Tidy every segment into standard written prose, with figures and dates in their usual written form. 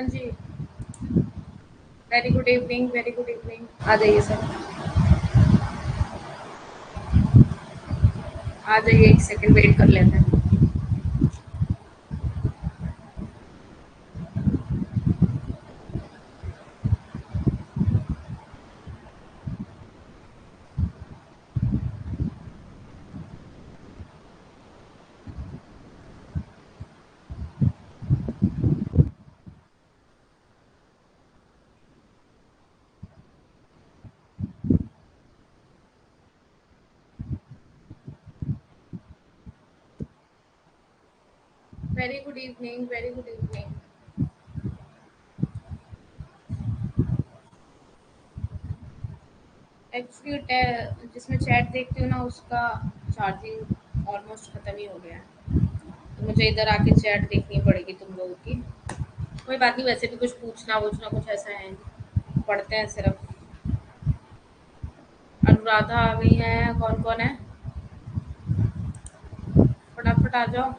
हाँ जी, very good evening, very good evening. आ जाइए सर, आ जाइए, एक सेकंड वेट कर लेते हैं। Very good evening, very good evening. Actually जिसमें चैट देखती हूँ ना, उसका चार्जिंग ऑलमोस्ट खत्म ही हो गया है, तो मुझे इधर आके चैट देखनी पड़ेगी तुम लोगों की। कोई बात नहीं, वैसे भी कुछ पूछना वूछना कुछ ऐसा है नहीं, पढ़ते हैं सिर्फ। अनुराधा आ गई है, कौन कौन है? फटाफट आ जाओ।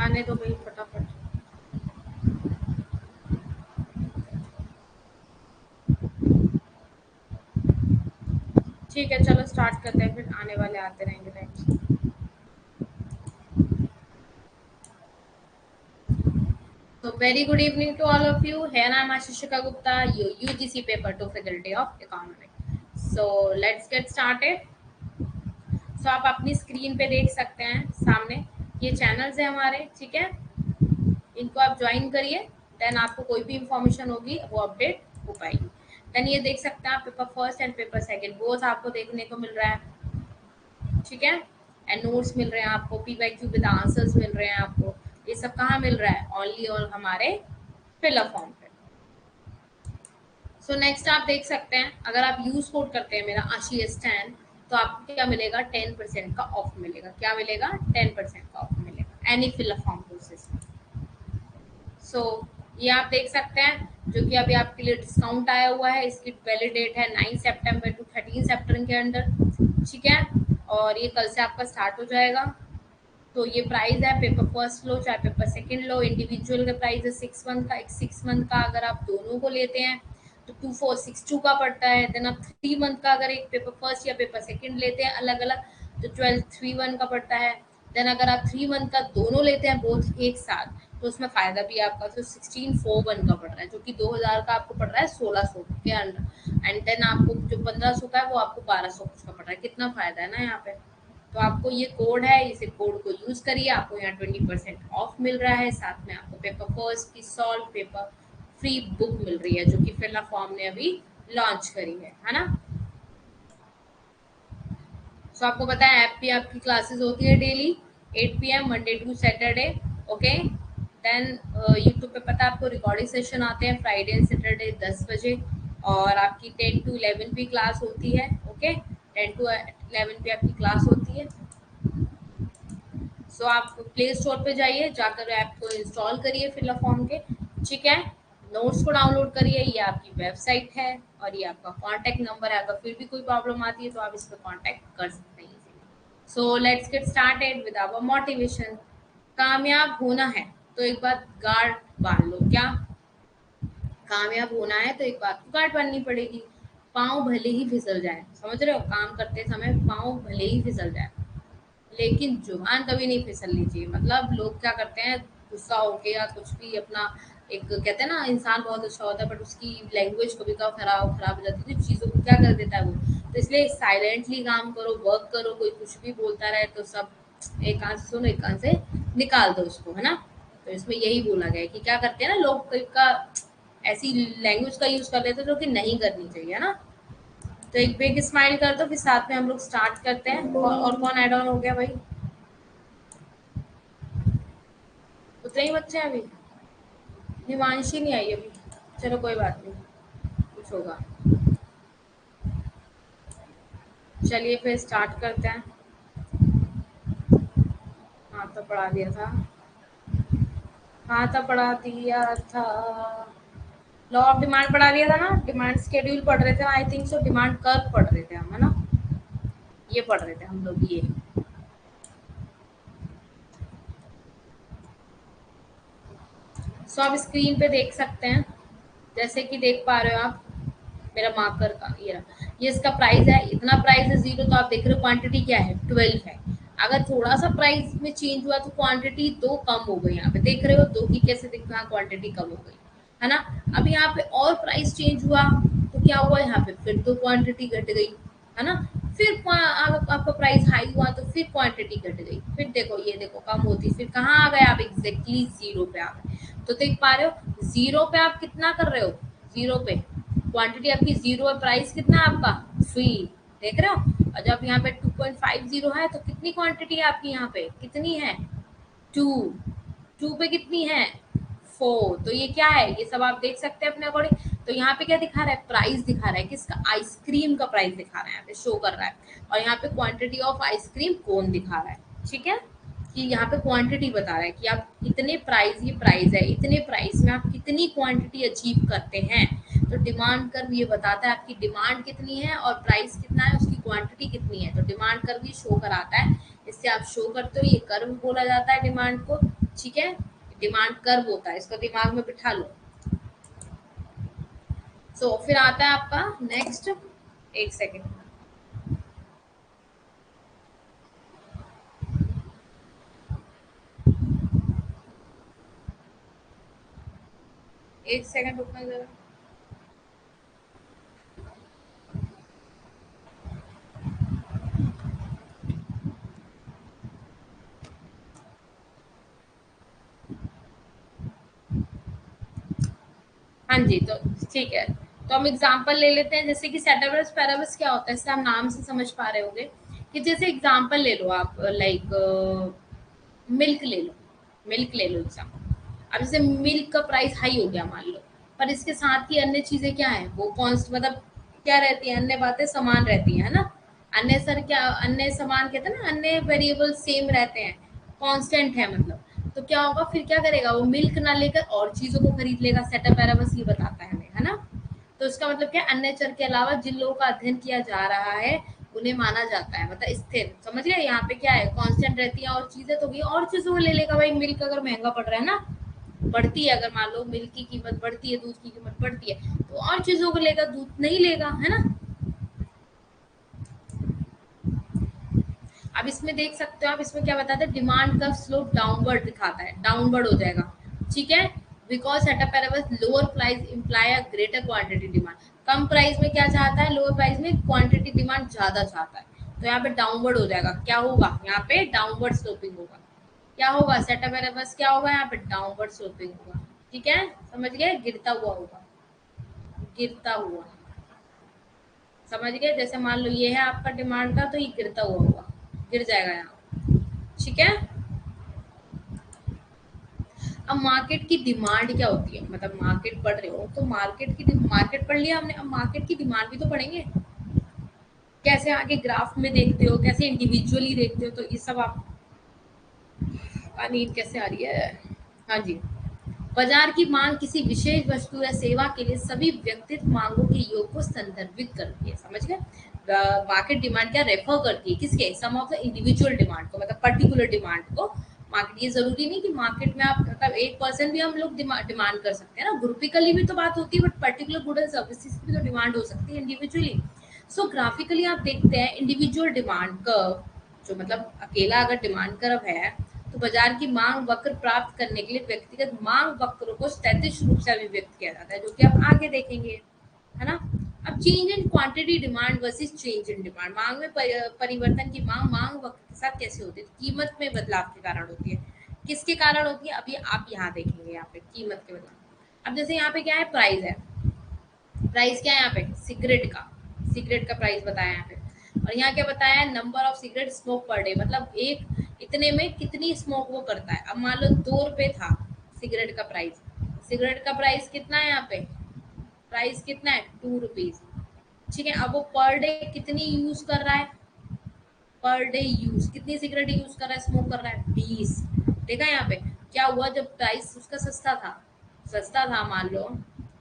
आने दो भाई फटाफट। ठीक है, चलो स्टार्ट करते हैं, फिर आने वाले आते रहेंगे time. So very good evening to all of you. Here I am Ashishika Gupta, your UGC paper 2 Faculty of Economics. So let's get started. So आप अपनी स्क्रीन पे देख सकते हैं सामने ये चैनल्स है हमारे, ठीक है। इनको आप ज्वाइन करिए, देन आपको कोई भी इंफॉर्मेशन होगी वो अपडेट हो पाएगी। देन ये देख सकते हैं आप paper first and paper second both आपको देखने को मिल रहा है, ठीक है। एंड नोट्स मिल रहे हैं आपको, पीवाईक्यू विद आंसर्स मिल रहे हैं आपको। ये सब कहाँ मिल रहा है? ओनली और हमारे फिलअप फॉर्म पे। सो नेक्स्ट आप देख सकते हैं, अगर आप यूज कोड करते हैं मेरा आशी स्टैन, तो आपको क्या मिलेगा? 10% का ऑफ मिलेगा। क्या मिलेगा? 10% का ऑफ मिलेगा एनी फिलअप फॉर्म प्रोसेस में। सो ये आप देख सकते हैं, जो कि अभी आपके लिए डिस्काउंट आया हुआ है। इसकी वैलिड डेट है 9 सितंबर टू 13 सितंबर के अंदर, ठीक है। और ये कल से आपका स्टार्ट हो जाएगा। तो ये प्राइस है पेपर फर्स्ट लो चाहे पेपर सेकंड लो, इंडिविजुअल का प्राइस है 6 मंथ का। एक 6 मंथ का अगर आप दोनों को लेते हैं तो 2462 का पड़ता है। देन आप 3 मंथ का अगर एक पेपर फर्स्ट या पेपर सेकंड लेते हैं अलग अलग, तो 1231 का पड़ता है। देन अगर आप 3 मंथ का दोनों लेते हैं बोथ एक साथ, तो उसमें फायदा भी आपका तो 1641 का पड़ रहा है, जो कि 2000 का आपको पड़ रहा है 1600 के अंडर। एंड देन आपको जो 1500 का है वो आपको 1200 कुछ का पड़ रहा है। कितना फायदा है ना यहाँ पे। तो आपको ये कोड है, इसे कोड को यूज करिए, आपको यहाँ 20% ऑफ मिल रहा है। साथ में आपको पेपर फर्स्ट की सॉल्व पेपर फ्री बुक मिल रही है, जो कि फिलअप फॉर्म ने अभी लॉन्च करी है ना। सो आपको पता है ऐप पे आपकी क्लासेस होती है daily 8 PM Monday to Saturday, okay. Then YouTube पे पता है आपको रिकॉर्डिंग सेशन आते हैं फ्राइडे एंड सैटरडे 10 बजे। और आपकी 10 to 11 भी क्लास होती है, ओके। 10 to 11 पे आपकी क्लास होती है। सो आप प्ले स्टोर पे जाइए, जाकर ऐप को इंस्टॉल करिए फिलअप फॉर्म के, ठीक है। नोट्स को डाउनलोड करिए, ये आपकी वेबसाइट है और ये आपका कॉन्टैक्ट नंबर है। अगर फिर भी कोई प्रॉब्लम आती है तो आप इस पर कॉन्टैक्ट कर सकते हैं। So let's get started with our motivation. कामयाब होना है तो एक बात गार्ड बांध लो। क्या? कामयाब होना है तो एक बात गार्ड बांधनी पड़ेगी। पाँव भले ही फिसल जाए, समझ रहे हो, काम करते समय पाँव भले ही फिसल जाए, लेकिन जुबान कभी नहीं फिसलनी चाहिए। मतलब लोग क्या करते हैं, गुस्सा होके या कुछ भी अपना, एक कहते हैं ना इंसान बहुत अच्छा होता है बट उसकी लैंग्वेज कभी कभी खराब खराब हो जाती है, तो चीज़ों को क्या कर देता है वो। तो इसलिए साइलेंटली काम करो, वर्क करो। कोई कुछ भी बोलता रहे तो सब एक कान से सुनो, एक कान से निकाल दो उसको, है ना। तो इसमें यही बोला गया है कि क्या करते हैं ना लोग, कई का ऐसी लैंग्वेज का यूज कर लेते हैं जो कि नहीं करनी चाहिए, है ना। तो एक बिग स्माइल कर दो, फिर साथ में हम लोग स्टार्ट करते हैं। और कौन ऐड ऑन हो गया भाई? उतने ही बच्चे हैं अभी? हिमांशी नहीं आई अभी। चलो कोई बात नहीं, कुछ होगा। चलिए फिर स्टार्ट करते हैं। हाँ तो पढ़ा दिया था। कहाँ था पढ़ा दिया था, लॉ ऑफ डिमांड पढ़ा दिया था ना, डिमांड शेड्यूल पढ़ रहे थे I think so, demand curve पढ़ रहे थे हम, है ना, ये पढ़ रहे थे हम लोग ये। सो आप स्क्रीन पे देख सकते हैं, जैसे कि देख पा रहे हो आप, मेरा मार्कर का ये रहा, ये इसका प्राइस है, इतना प्राइस है 0, तो आप देख रहे हो क्वांटिटी क्या है 12 है। अगर थोड़ा सा प्राइस में चेंज हुआ तो क्वांटिटी 2 कम हो गई, यहाँ पे देख रहे हो 2 की कैसे दिख रहा, क्वांटिटी कम हो गई, है ना। अब यहाँ पे और प्राइस चेंज हुआ तो क्या हुआ, यहाँ पे फिर तो क्वांटिटी घट गई, है ना। फिर आपका प्राइस हाई हुआ तो फिर क्वांटिटी घट गई, फिर देखो ये देखो कम होती, फिर कहाँ आ गए आप, एग्जैक्टली 0 पे आ गए। तो देख पा रहे हो 0 पे आप कितना कर रहे हो, 0 पे क्वांटिटी आपकी 0 है, प्राइस कितना है आपका 3, देख रहे हो। और जब यहाँ पे 2.50 है तो कितनी क्वांटिटी है आपकी, यहाँ पे कितनी है 2, 2 पे कितनी है 4, तो ये क्या है, ये सब आप देख सकते हैं अपने अकॉर्डिंग। तो यहाँ पे क्या दिखा रहा है, प्राइस दिखा रहा है, किसका, आइसक्रीम का प्राइस दिखा रहा है, यहाँ पे शो कर रहा है। और यहाँ पे क्वांटिटी ऑफ आइसक्रीम कोन दिखा रहा है, ठीक है, कि यहाँ पे क्वांटिटी बता रहा है कि आप इतने प्राइस, ये प्राइस है, इतने प्राइस में आप कितनी क्वांटिटी अचीव करते हैं। तो डिमांड कर्व ये बताता है आपकी डिमांड कितनी है और प्राइस कितना है, उसकी क्वांटिटी कितनी है, तो डिमांड कर्व ये शो कराता है, इससे आप शो करते हो, ये कर्व बोला जाता है डिमांड को, ठीक है, डिमांड कर्व होता है, इसको दिमाग में बिठा लो। सो फिर आता है आपका नेक्स्ट, एक सेकेंड, एक सेकेंड रुकना जरा। हाँ जी, तो ठीक है, तो हम एग्जांपल ले लेते हैं, जैसे कि सेटावरस पैरावस क्या होता है, इससे आप नाम से समझ पा रहे होंगे कि जैसे एग्जांपल ले लो आप, लाइक मिल्क ले लो, मिल्क ले लो एग्जांपल। अब जैसे मिल्क का प्राइस हाई हो गया मान लो, पर इसके साथ ही अन्य चीजें क्या है, वो कॉन्स्ट मतलब क्या रहती है, अन्य बातें समान रहती है ना, अन्य सर क्या, अन्य समान कहते हैं ना, अन्य वेरिएबल सेम रहते हैं, कांस्टेंट है मतलब, तो क्या होगा, फिर क्या करेगा वो, मिल्क ना लेकर और चीजों को खरीद लेगा, सेटअप पैराबस ये बताता है हमें, है ना। तो इसका मतलब क्या, अन्य चर के अलावा जिन लोगों का अध्ययन किया जा रहा है उन्हें माना जाता है, मतलब स्थिर, समझ गए, यहाँ पे क्या है कांस्टेंट रहती है और चीजें, तो भी और चीजों को ले लेगा भाई, मिल्क अगर महंगा पड़ रहा है ना, बढ़ती है, अगर मान लो मिल्क की कीमत बढ़ती है, दूध की कीमत बढ़ती है, तो और चीजों को लेगा, दूध नहीं लेगा, है ना। अब इसमें देख सकते हो आप, इसमें क्या बताता है, डिमांड का स्लोप डाउनवर्ड दिखाता है, डाउनवर्ड हो जाएगा, ठीक है, because ceteris paribus lower price imply a greater quantity demand, कम प्राइस में क्या चाहता है, लोअर प्राइस में क्वांटिटी डिमांड ज्यादा चाहता है, तो यहाँ पे डाउनवर्ड हो जाएगा, क्या होगा यहाँ पे डाउनवर्ड स्लोपिंग होगा, क्या होगा सेटअप पैराबस, क्या होगा यहाँ पे डाउनवर्ड स्लोपिंग होगा, ठीक है, समझ गए, गिरता हुआ होगा, गिरता हुआ, समझ गए, जैसे मान लो ये है आपका डिमांड का, तो ये गिरता हुआ होगा, गिर जाएगा यहाँ, ठीक है। अब मार्केट की डिमांड क्या होती है, मतलब मार्केट पढ़ रहे हो तो मार्केट पढ़ लिया हमने, अब मार्केट की डिमांड भी तो पढ़ेंगे, कैसे आगे ग्राफ में देखते हो, कैसे इंडिविजुअली देखते हो, तो ये सब आप, नींद कैसे आ रही है, हाँ जी, बाजार की मांग किसी विशेष वस्तु या सेवा के लिए सभी व्यक्तिगत मांगों के योग को संदर्भित करती है, समझ गए, मार्केट डिमांड क्या रेफर करती है, किसके, सम ऑफ द इंडिविजुअल डिमांड को, मतलब पर्टिकुलर डिमांड को, मार्केट, ये जरूरी नहीं कि मार्केट में आप मतलब 1% भी हम लोग डिमांड कर सकते हैं ना, ग्रुपिकली भी तो बात होती है, but particular good and services की भी तो डिमांड हो सकती है इंडिविजुअली। सो ग्राफिकली आप देखते हैं इंडिविजुअल डिमांड कर्व, जो मतलब अकेला अगर डिमांड कर्व है, तो बाजार की मांग वक्र प्राप्त करने के लिए व्यक्तिगत मांग वक्रों को स्थैतिक रूप से अभिव्यक्त किया जाता है, जो कि आप आगे देखेंगे, है ना। अब change in quantity demand versus change in demand, मांग में परिवर्तन की मांग वक्र के साथ कैसे होती है, तो कीमत में बदलाव के कारण होती है, किसके कारण होती है, अभी आप यहाँ देखेंगे, यहाँ पे कीमत के बदलाव। अब जैसे यहाँ पे क्या है, प्राइस है, प्राइस क्या है यहाँ पे, सिगरेट का, सिगरेट का प्राइस बताया यहाँ पे, और यहाँ क्या बताया है, number of cigarette smoke per day, मतलब एक इतने में कितनी स्मोक वो करता है। अब मान लो 2 रुपए था सिगरेट का प्राइस, सिगरेट का प्राइस कितना है यहाँ पे, प्राइस कितना है 2 रुपीज, ठीक है। अब वो पर डे कितनी यूज कर रहा है, पर डे यूज कितनी सिगरेट यूज कर रहा है, स्मोक कर रहा है 20, देखा यहाँ पे, क्या हुआ जब प्राइस उसका सस्ता था मान लो,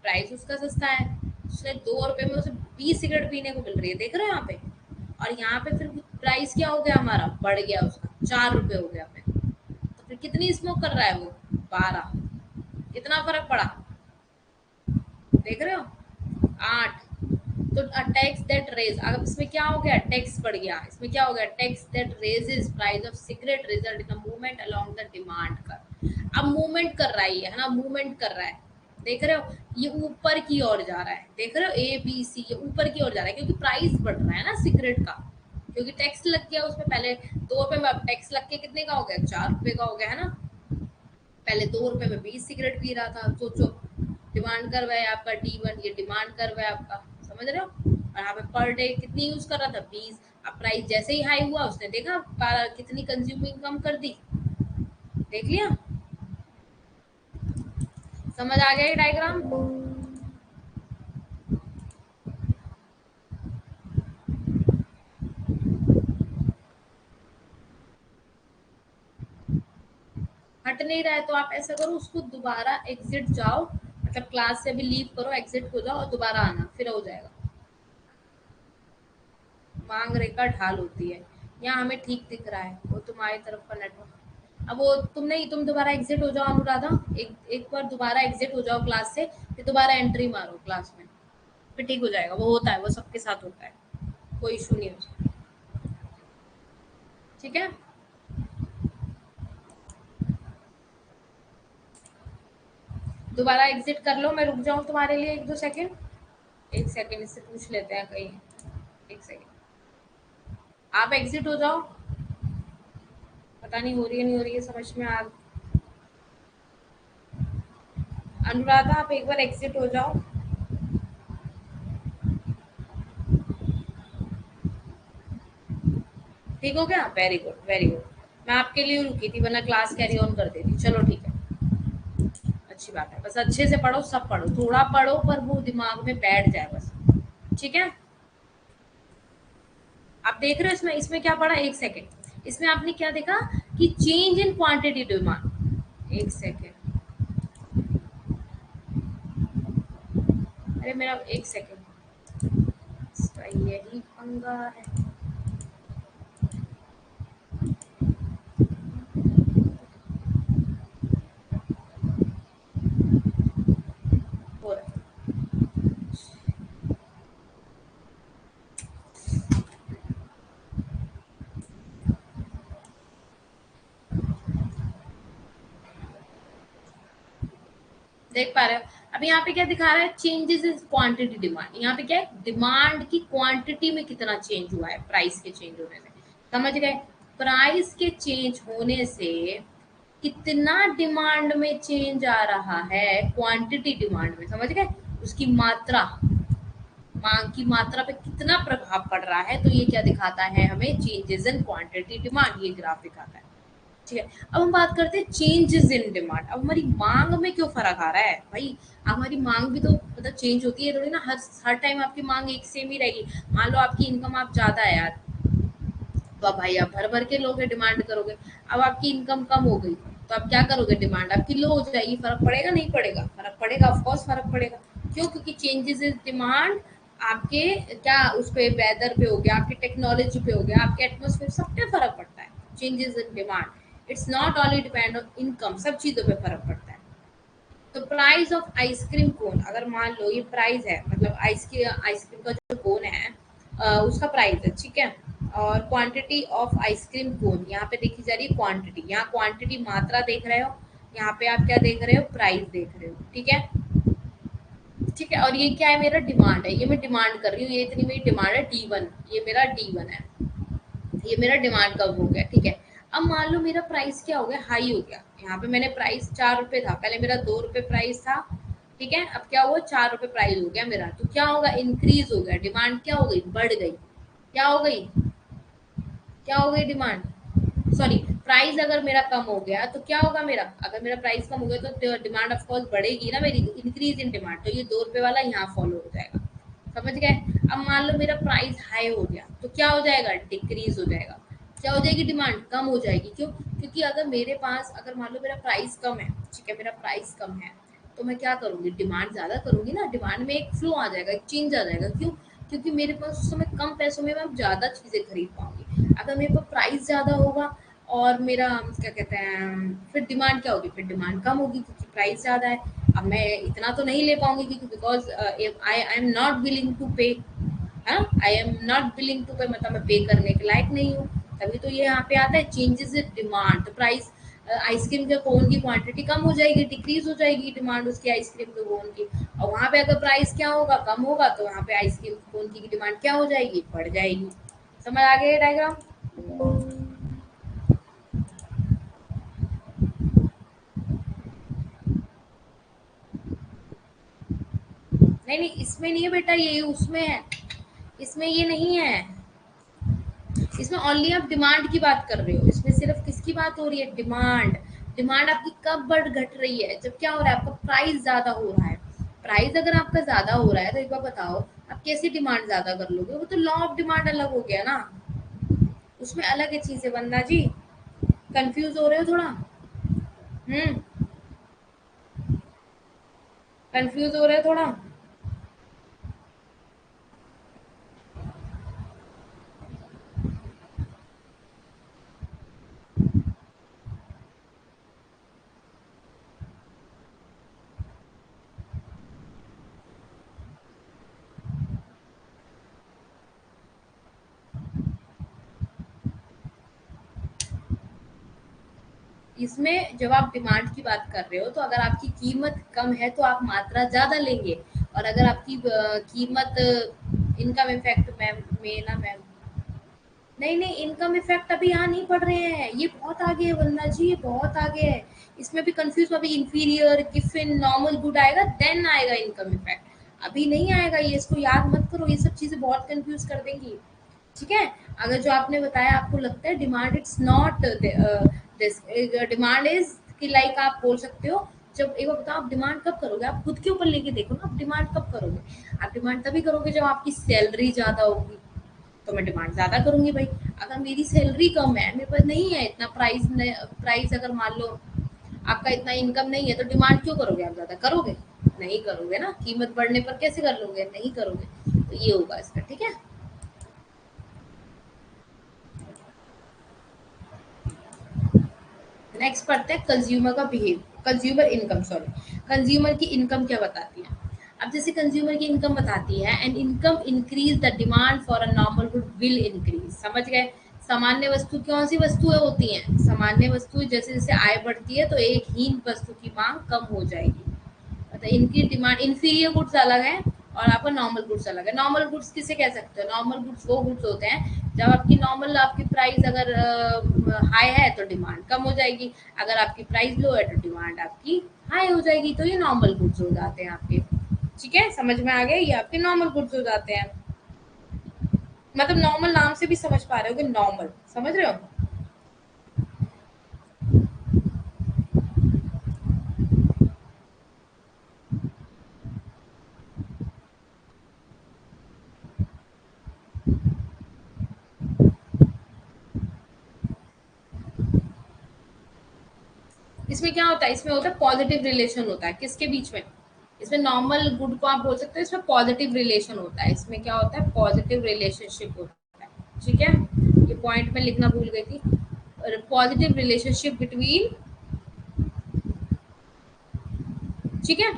प्राइस उसका सस्ता है, उसने 2 रुपए में उसे 20 सिगरेट पीने को मिल रही है, देख रहे हो यहाँ पे। और यहाँ पे फिर प्राइस क्या हो गया, हमारा बढ़ गया, उसका 4 रुपए हो गया फिर। तो फिर कितनी स्मोक कर रहा है वो, 12। कितना फर्क पड़ा, देख रहे हो, 8। तो टैक्स दैट रेज, अगर इसमें क्या हो गया, टैक्स बढ़ गया, इसमें क्या हो गया, tax that raises price of cigarette result in movement along the demand कर। अब मूवमेंट कर रहा है ये, है ना, मूवमेंट कर रहा है, देख रहे हो, ये ऊपर की ओर जा रहा है, देख रहे हो, ए बी सी, ये ऊपर की ओर जा रहा है क्योंकि प्राइस बढ़ रहा है ना सिगरेट का, क्योंकि टैक्स लग गया उसमें, पहले 2 रुपए में, अब टैक्स लग के कितने का हो गया, 4 रुपए का हो गया, है ना। पहले 2 रुपए में 20 सिगरेट पी रहा था, सोचो, डिमांड कर रहा है आपका D1, ये डिमांड कर रहा है आपका, समझ रहे हो। और यहाँ पे पर डे कितनी यूज कर रहा था, 20। अब प्राइस जैसे ही हाई हुआ, उसने देखा कितनी कंज्यूमिंग कम कर दी, देख लिया, समझ आ गया ये डायग्राम। हट नहीं रहा है तो आप ऐसा करो, उसको दोबारा एग्जिट जाओ, मतलब क्लास से भी लीव करो, एग्जिट हो जाओ और दोबारा आना, फिर हो जाएगा। मांग रेखा ढाल होती है, यहाँ हमें ठीक दिख रहा है, वो तुम्हारी तरफ का नेटवर्क। अब वो तुम नहीं, तुम दोबारा एग्जिट हो जाओ अनुराधा, एक एक बार दोबारा एग्जिट हो जाओ क्लास से, फिर दोबारा एंट्री मारो क्लास में, फिर ठीक हो जाएगा। वो होता है, वो सबके साथ होता है, कोई इशू नहीं हो, ठीक है। दोबारा एग्जिट कर लो, मैं रुक जाऊँ तुम्हारे लिए 1-2 सेकेंड, 1 सेकेंड इससे पूछ लेते हैं कहीं, 1 सेकेंड, आप एग्जिट हो जाओ, पता नहीं हो रही है नहीं हो रही है, समझ में आ। अनुराधा आप एक बार एग्जिट हो जाओ। ठीक हो गया, वेरी गुड वेरी गुड। मैं आपके लिए रुकी थी, वरना क्लास कैरी ऑन कर देती, चलो ठीक है, अच्छी बात है, बस अच्छे से पढ़ो, सब पढ़ो, थोड़ा पढ़ो पर वो दिमाग में बैठ जाए बस, ठीक है। आप देख रहे हो इसमें, इसमें क्या पढ़ा, 1 सेकेंड, इसमें आपने क्या देखा कि change in quantity demand, 1 second, अरे मेरा 1 सेकेंड, इसका यही पंगा है, हो रहा है। देख पा रहे हो, अब यहाँ पे क्या दिखा रहा है, चेंजेस इन क्वांटिटी डिमांड, यहाँ पे क्या है, डिमांड की क्वांटिटी में कितना चेंज हुआ है प्राइस के चेंज होने से, समझ गए। प्राइस के चेंज होने से कितना डिमांड में चेंज आ रहा है, क्वांटिटी डिमांड में, समझ गए, उसकी मात्रा, मांग की मात्रा पे कितना प्रभाव पड़ रहा है, तो ये क्या दिखाता है हमें, चेंजेस इन क्वांटिटी डिमांड, ये ग्राफ दिखाता है, ठीक है। अब हम बात करते हैं चेंजेस इन डिमांड, अब हमारी मांग में क्यों फर्क आ रहा है भाई, हमारी मांग भी तो मतलब चेंज होती है थोड़ी ना, हर हर टाइम आपकी मांग एक सेम ही रहेगी। मान लो आपकी इनकम आप ज्यादा है यार, तो अब भाई आप भर भर के लोगे, डिमांड करोगे। अब आपकी इनकम कम हो गई, तो आप क्या करोगे, डिमांड आपकी लो हो जाएगी, फर्क पड़ेगा नहीं पड़ेगा, फर्क पड़ेगा, ऑफकोर्स फर्क पड़ेगा। क्यों, क्योंकि चेंजेस इन डिमांड आपके क्या उस पे, वेदर पे हो गया, आपकी टेक्नोलॉजी पे हो गया, आपके एटमोसफेयर, सब पे फर्क पड़ता है। Changes in demand, it's not only depend on income, सब चीजों पे फर्क पड़ता है। तो प्राइस ऑफ आइसक्रीम कोन, अगर मान लो ये प्राइस है, मतलब आइसक्रीम का जो कोन है, उसका प्राइस है, ठीक है। और क्वांटिटी ऑफ आइसक्रीम कोन, यहाँ पे देखी जा रही है क्वांटिटी, यहाँ क्वांटिटी मात्रा देख रहे हो, यहाँ पे आप क्या देख रहे हो, प्राइस देख रहे हो, ठीक है। ठीक है, और ये क्या है, मेरा डिमांड है, ये मैं डिमांड कर रही हूँ, ये इतनी मेरी डिमांड है D1, ये मेरा D1 है, ये मेरा डिमांड कब हो गया, ठीक है। अब मान लो मेरा प्राइस क्या हो गया, हाई हो गया, यहाँ पे मैंने प्राइस 4 रुपए था, पहले मेरा 2 रुपए प्राइस था, ठीक है। अब क्या हुआ, 4 रुपए प्राइस हो गया मेरा, तो क्या होगा, इंक्रीज हो गया, डिमांड क्या हो गई, बढ़ गई, क्या हो गई, क्या हो गई डिमांड, सॉरी, प्राइस अगर मेरा कम हो गया तो क्या होगा मेरा, अगर मेरा प्राइस कम हो गया तो डिमांड ऑफ कोर्स बढ़ेगी ना मेरी, इंक्रीज इन डिमांड, तो ये 2 रुपए वाला यहाँ फॉलो हो जाएगा, समझ गए। अब मान लो मेरा प्राइस हाई हो गया, तो क्या हो जाएगा, डिक्रीज हो जाएगा, क्या हो जाएगी, डिमांड कम हो जाएगी, क्यों, क्योंकि अगर मेरे पास, अगर मान लो मेरा प्राइस कम है, ठीक है, मेरा प्राइस कम है, तो मैं क्या करूंगी, डिमांड ज्यादा करूंगी ना, डिमांड में एक फ्लो आ जाएगा, एक चेंज आ जाएगा। क्यों? क्योंकि मेरे पास उस समय कम पैसों में मैं ज्यादा चीजें खरीद पाऊंगी। अगर मेरे पास प्राइस ज्यादा होगा और मेरा क्या कहते हैं, फिर डिमांड क्या होगी, फिर डिमांड कम होगी क्योंकि प्राइस ज्यादा है। अब मैं इतना तो नहीं ले पाऊंगी क्योंकि because I am not willing to pay, हाँ, I am not willing to pay, मतलब मैं पे करने के लायक नहीं हूँ। तभी तो ये यहाँ पे आता है चेंजेस इन डिमांड, तो प्राइस, आइसक्रीम के कोन की क्वांटिटी कम हो जाएगी, डिक्रीज हो जाएगी डिमांड उसकी आइसक्रीम के कोन की। और वहाँ पे अगर प्राइस क्या होगा, कम होगा, तो वहाँ पे आइसक्रीम कोन की डिमांड क्या हो जाएगी, बढ़ जाएगी। समझ आ गया डायग्राम? नहीं नहीं, इसमें नहीं है बेटा, ये उसमें है, इसमें ये नहीं है। इसमें ओनली आप डिमांड की बात कर रहे हो, इसमें सिर्फ किसकी बात हो रही है, डिमांड। डिमांड आपकी कब बढ़ घट रही है, जब क्या हो रहा है, आपका प्राइस ज्यादा हो रहा है। प्राइस अगर आपका ज्यादा हो रहा है तो एक बार बताओ, आप कैसे डिमांड ज्यादा कर लोगे, वो तो लॉ ऑफ डिमांड अलग हो गया ना, उसमें अलग है चीजें, वंदना जी। कंफ्यूज हो रहे हो थोड़ा? हम्म, कंफ्यूज हो रहे हो थोड़ा? इसमें जब आप डिमांड की बात कर रहे हो, तो अगर आपकी कीमत कम है तो आप मात्रा ज्यादा लेंगे, और अगर आपकी कीमत, इनकम इफेक्ट में ना मैम, नहीं नहीं, इनकम इफेक्ट अभी यहाँ नहीं पड़ रहे हैं, ये बहुत आगे है वंदना जी, ये बहुत आगे है। इसमें भी कंफ्यूज, अभी इंफीरियर, गिफिन, नॉर्मल गुड आएगा, देन आएगा इनकम इफेक्ट, अभी नहीं आएगा ये, इसको याद मत करो, ये सब चीजें बहुत कंफ्यूज कर देंगी। ठीक है? अगर जो आपने बताया आपको लगता है demand it's not this, demand is कि लाइक आप बोल सकते हो, जब एक बार बताओ, आप डिमांड कब करोगे, आप खुद के ऊपर लेके देखो ना, आप डिमांड कब करोगे, आप डिमांड तभी करोगे जब आपकी सैलरी ज्यादा होगी, तो मैं डिमांड ज्यादा करूंगी भाई। अगर मेरी सैलरी कम है, मेरे पास नहीं है इतना प्राइस, प्राइस अगर मान लो आपका इतना इनकम नहीं है, तो डिमांड क्यों करोगे, आप ज्यादा करोगे? नहीं करोगे ना, कीमत बढ़ने पर कैसे कर लोगे, नहीं करोगे, तो ये होगा इसका। ठीक है? नेक्स्ट पढ़ते हैं कंज्यूमर का behave, consumer income, sorry, consumer की इनकम क्या बताती है। अब जैसे कंज्यूमर की इनकम बताती है, and income increase the demand for a normal good will increase. समझ गए? सामान्य वस्तु, कौन सी वस्तुएं होती हैं, सामान्य वस्तु, जैसे जैसे आय बढ़ती है तो एक हीन वस्तु की मांग कम हो जाएगी, मतलब इनकी डिमांड, इन्फीरियर गुड्स अलग है और आपका नॉर्मल गुड्स अलग है। नॉर्मल गुड्स किसे कह सकते हो, नॉर्मल गुड्स वो गुड्स होते हैं जब आपकी नॉर्मल, आपकी प्राइस अगर हाई है तो डिमांड कम हो जाएगी, अगर आपकी प्राइस लो है तो डिमांड आपकी हाई हो जाएगी, तो ये नॉर्मल गुड्स हो जाते हैं आपके। ठीक है, समझ में आ गया, ये आपके नॉर्मल गुड्स हो जाते हैं। मतलब नॉर्मल नाम से भी समझ पा रहे हो कि नॉर्मल, समझ रहे हो? इसमें क्या होता है, इसमें होता है पॉजिटिव रिलेशन होता है, किसके बीच में, इसमें नॉर्मल गुड को आप बोल सकते हो, इसमें पॉजिटिव रिलेशन होता है, इसमें क्या होता है, पॉजिटिव रिलेशनशिप होता है। ठीक है, ये पॉइंट में लिखना भूल गई थी, पॉजिटिव रिलेशनशिप बिटवीन, ठीक है,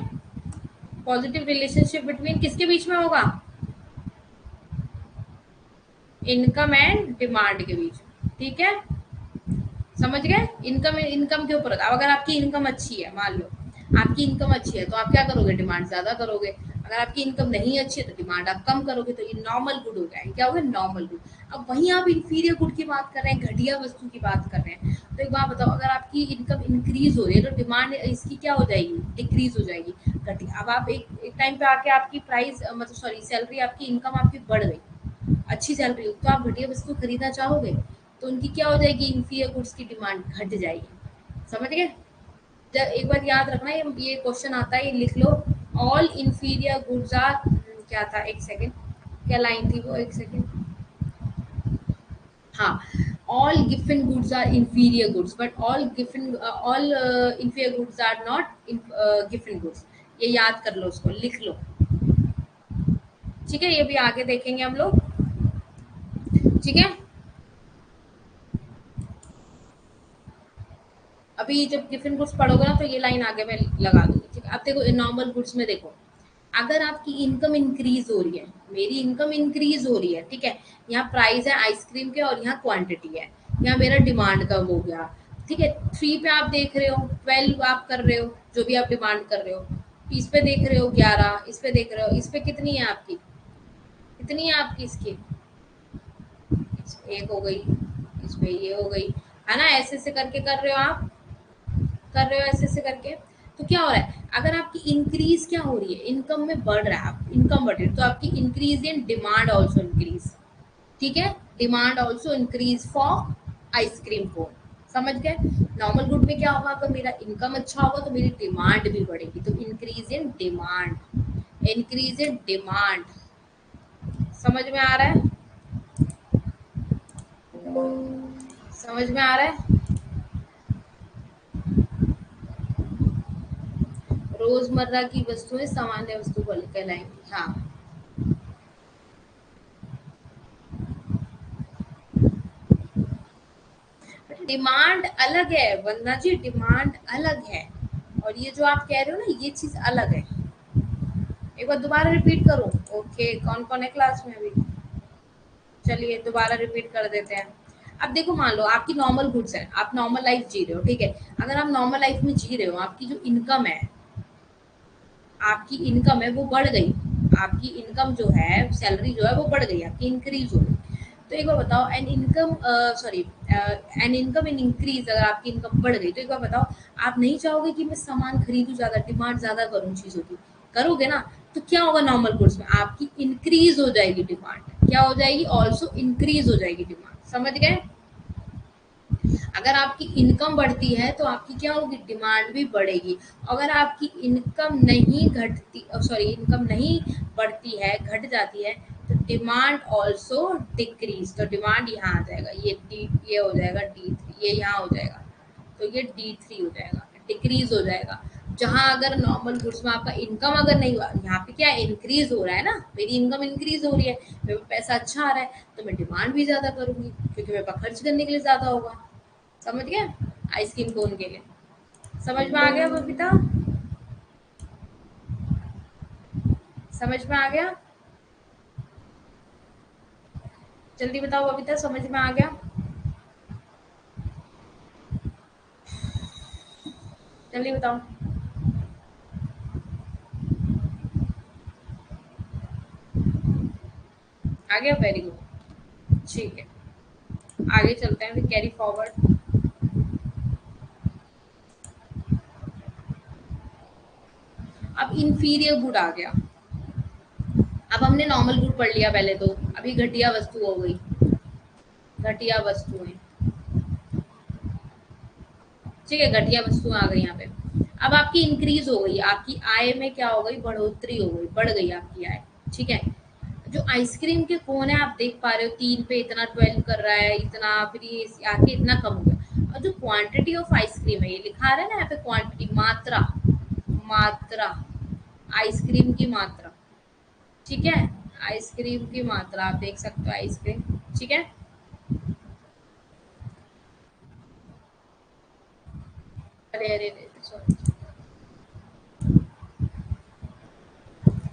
पॉजिटिव रिलेशनशिप बिटवीन किसके बीच में होगा, इनकम एंड डिमांड के बीच में। ठीक है, समझ गए? इनकम, इनकम के ऊपर होता है। अगर आपकी इनकम अच्छी है, मान लो आपकी इनकम अच्छी है, तो आप क्या करोगे, डिमांड ज्यादा करोगे। अगर आपकी इनकम नहीं अच्छी है तो डिमांड आप कम करोगे, तो ये नॉर्मल गुड हो गया, ये क्या हो गया, नॉर्मल गुड। अब वहीं आप इंफीरियर गुड की बात कर रहे हैं, घटिया वस्तु की बात कर रहे हैं, तो एक बात बताओ, अगर आपकी इनकम इंक्रीज हो रही है तो डिमांड इसकी क्या हो जाएगी, डिक्रीज हो जाएगी, घटिया। अब आप एक टाइम पे आके आपकी प्राइस, मतलब सॉरी, सैलरी आपकी, इनकम आपकी बढ़ गई, अच्छी सैलरी हो, तो आप घटिया वस्तु खरीदना चाहोगे, तो उनकी क्या हो जाएगी, इंफीरियर गुड्स की डिमांड घट जाएगी। समझ गए? जब एक बार याद रखना, ये क्वेश्चन आता है, ये लिख लो, ऑल इंफीरियर गुड्स आर, क्या था, एक सेकंड, क्या लाइन थी वो, एक सेकंड, हाँ, all given goods are inferior goods, but all inferior goods are not given goods. ये याद कर लो, उसको लिख लो, ठीक है? ये भी आगे देखेंगे हम लोग, ठीक है? अभी जब गिवन गुड्स पढ़ोगे ना तो ये लाइन आगे मैं लगा दूंगी, ठीक है? अब देखो नॉर्मल गुड्स में देखो, अगर आपकी इनकम इंक्रीज हो रही है, मेरी इनकम इंक्रीज हो रही है, ठीक है? यहाँ प्राइस है आइसक्रीम के और यहाँ क्वांटिटी है, यहाँ मेरा डिमांड कम हो गया, ठीक है? 3 पे आप देख रहे हो, 12 आप कर रहे हो, जो भी आप डिमांड कर रहे हो, इस पे देख रहे हो 11, इस पे देख रहे हो, इस पे कितनी है आपकी, कितनी है आपकी इसकी, एक हो गई, इस पे ये हो गई, है ना? ऐसे ऐसे करके कर रहे हो आप, कर रहे हो ऐसे ऐसे करके। तो क्या हो रहा है, अगर आपकी इंक्रीज क्या हो रही है, इनकम में बढ़ रहा है, आप इनकम बढ़ रही है, तो आपकी increase in demand also increase, ठीक है? Demand also increase for ice cream cone, समझ गए? नॉर्मल गुड में क्या होगा, अगर मेरा इनकम अच्छा होगा तो मेरी डिमांड भी बढ़ेगी, तो increase in demand, increase in demand, समझ में आ रहा है? समझ में आ रहा है? रोजमर्रा की वस्तुएं सामान्य वस्तु को कहलाएंगी, हाँ। डिमांड अलग है वंदना जी, डिमांड अलग है, और ये जो आप कह रहे हो ना, ये चीज अलग है। एक बार दोबारा रिपीट करूं? ओके, कौन कौन है क्लास में अभी? चलिए दोबारा रिपीट कर देते हैं। अब देखो, मान लो आपकी नॉर्मल गुड्स है, आप नॉर्मल लाइफ जी रहे हो, ठीक है? अगर आप नॉर्मल लाइफ में जी रहे हो, आपकी जो इनकम है, आपकी इनकम है वो बढ़ गई, आपकी इनकम जो है, सैलरी जो है वो बढ़ गई, आपकी इंक्रीज हो गई। तो एक बार बताओ, an income sorry an income in increase, अगर आपकी इनकम बढ़ गई तो एक बार बताओ, आप नहीं चाहोगे कि मैं सामान खरीदूं ज्यादा, डिमांड ज्यादा करूं चीजों की, करोगे ना? तो क्या होगा, नॉर्मल गुड्स में आपकी इंक्रीज हो जाएगी डिमांड, क्या हो जाएगी, ऑल्सो इंक्रीज हो जाएगी डिमांड, समझ गए? अगर आपकी इनकम बढ़ती है तो आपकी क्या होगी, डिमांड भी बढ़ेगी। अगर आपकी इनकम नहीं घटती, सॉरी इनकम नहीं बढ़ती है, घट जाती है, तो डिमांड ऑल्सो डिक्रीज, तो डिमांड यहाँ आ जाएगा, ये हो जाएगा D3, ये यहाँ हो जाएगा, तो ये D3 हो जाएगा, डिक्रीज हो जाएगा। जहां अगर नॉर्मल गुड्स में आपका इनकम अगर नहीं हुआ, यहाँ पे क्या इंक्रीज हो रहा है ना, मेरी इनकम इंक्रीज हो रही है, मेरे पास पैसा अच्छा आ रहा है, तो मैं डिमांड भी ज्यादा करूंगी, क्योंकि मेरे पास खर्च करने के लिए ज्यादा होगा, समझ गया? आइसक्रीम कोन के लिए समझ में आ गया बबीता? समझ में आ गया? जल्दी बताओ बबीता, समझ में आ गया? जल्दी बताओ। आ गया, वेरी गुड, ठीक है। आगे चलते हैं, फिर कैरी फॉरवर्ड। अब इंफीरियर गुड आ गया। अब हमने नॉर्मल गुड पढ़ लिया पहले, तो अभी घटिया वस्तु हो गई, घटिया वस्तुएं, ठीक है? घटिया वस्तुएं आ गई यहाँ पे। अब आपकी इंक्रीज हो गई, आपकी आय में क्या हो गई, बढ़ोतरी हो गई, बढ़ गई आपकी आय, ठीक है? जो आइसक्रीम के कोन है, आप देख पा रहे हो 3 पे इतना 12 कर रहा है, इतना, फिर ये आके इतना कम हो गया। और जो क्वांटिटी ऑफ आइसक्रीम है, ये लिखा आ रहा है ना यहाँ पे, क्वांटिटी, मात्रा, मात्रा, आइसक्रीम की मात्रा, ठीक है? आइसक्रीम की मात्रा आप देख सकते हो, आइसक्रीम, ठीक है? अरे अरे सॉरी,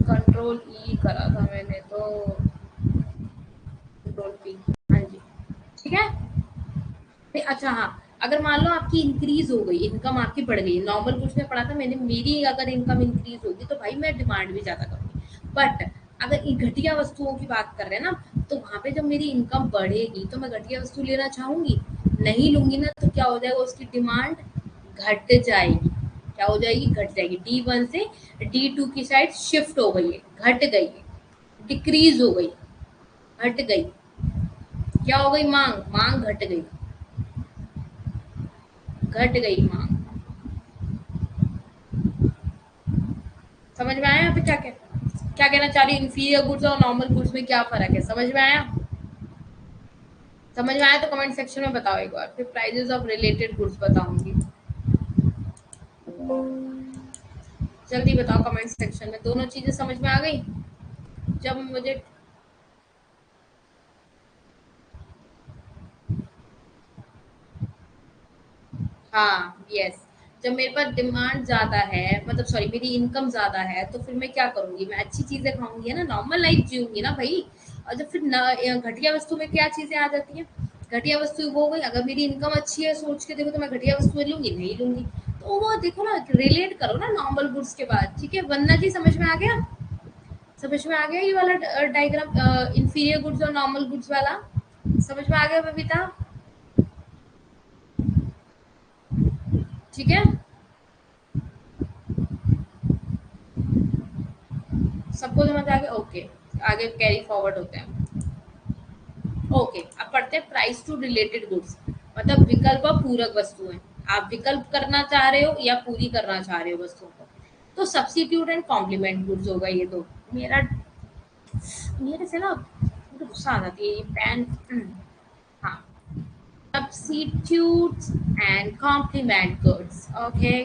कंट्रोल ई करा था मैंने तो, कंट्रोल पी, हाँ जी, ठीक है? अच्छा हाँ, अगर मान लो आपकी इंक्रीज हो गई, इनकम आपकी बढ़ गई, नॉर्मल कुछ में पढ़ा था मैंने, मेरी अगर इनकम इंक्रीज होगी तो भाई मैं डिमांड भी ज्यादा करूंगी। बट अगर घटिया वस्तुओं की बात कर रहे हैं ना, तो वहां पे जब मेरी इनकम बढ़ेगी तो मैं घटिया वस्तु लेना चाहूंगी, नहीं लूंगी ना, तो क्या हो जाएगा, उसकी डिमांड घट जाएगी, क्या हो जाएगी, घट जाएगी, D1 से D2 की साइड शिफ्ट हो गई है, घट गई है, डिक्रीज हो गई, घट गई, क्या हो गई, मांग, मांग घट गई, घट गई मांग, समझ में आया यहाँ पे? क्या कहना चाह रही, इंफीरियर गुड्स और नॉर्मल गुड्स में क्या फर्क है, समझ में आया? समझ में आया तो कमेंट सेक्शन में बताओ एक बार, फिर प्राइजेस ऑफ रिलेटेड गुड्स बताऊंगी। जल्दी बताओ कमेंट सेक्शन में, दोनों चीजें समझ में आ गई। जब मुझे हाँ यस, जब मेरे पास डिमांड ज्यादा है, मतलब सॉरी मेरी इनकम ज्यादा है, तो फिर मैं क्या करूंगी, मैं अच्छी चीजें खाऊंगी, है ना, नॉर्मल लाइफ जीऊंगी ना भाई। और जब फिर घटिया वस्तु में क्या चीजें आ जाती हैं, घटिया वस्तु वो हो गई, अगर मेरी इनकम अच्छी है सोच के देखो, तो मैं घटिया वस्तु लूंगी नहीं लूंगी। तो वो देखो ना, रिलेट करो ना नॉर्मल गुड्स के बाद, ठीक है। वंदना जी समझ में आ गया, समझ में आ गया ये वाला डायग्राम, इंफीरियर गुड्स और नॉर्मल गुड्स वाला, समझ में आ गया बबीता, ठीक है। सबको समझ आ गया, ओके। आगे कैरी फॉरवर्ड होते हैं। ओके, अब पढ़ते हैं प्राइस टू रिलेटेड गुड्स, मतलब विकल्प और पूरक वस्तुएं। आप विकल्प करना चाह रहे हो या पूरी करना चाह रहे हो वस्तुओं को। तो सब्स्टिट्यूट एंड कॉम्प्लीमेंट गुड्स होगा ये दो। मेरा मेरे से ना मुझे गुस्सा आ जाती है ये पेन। हाँ, substitutes and complement goods, okay।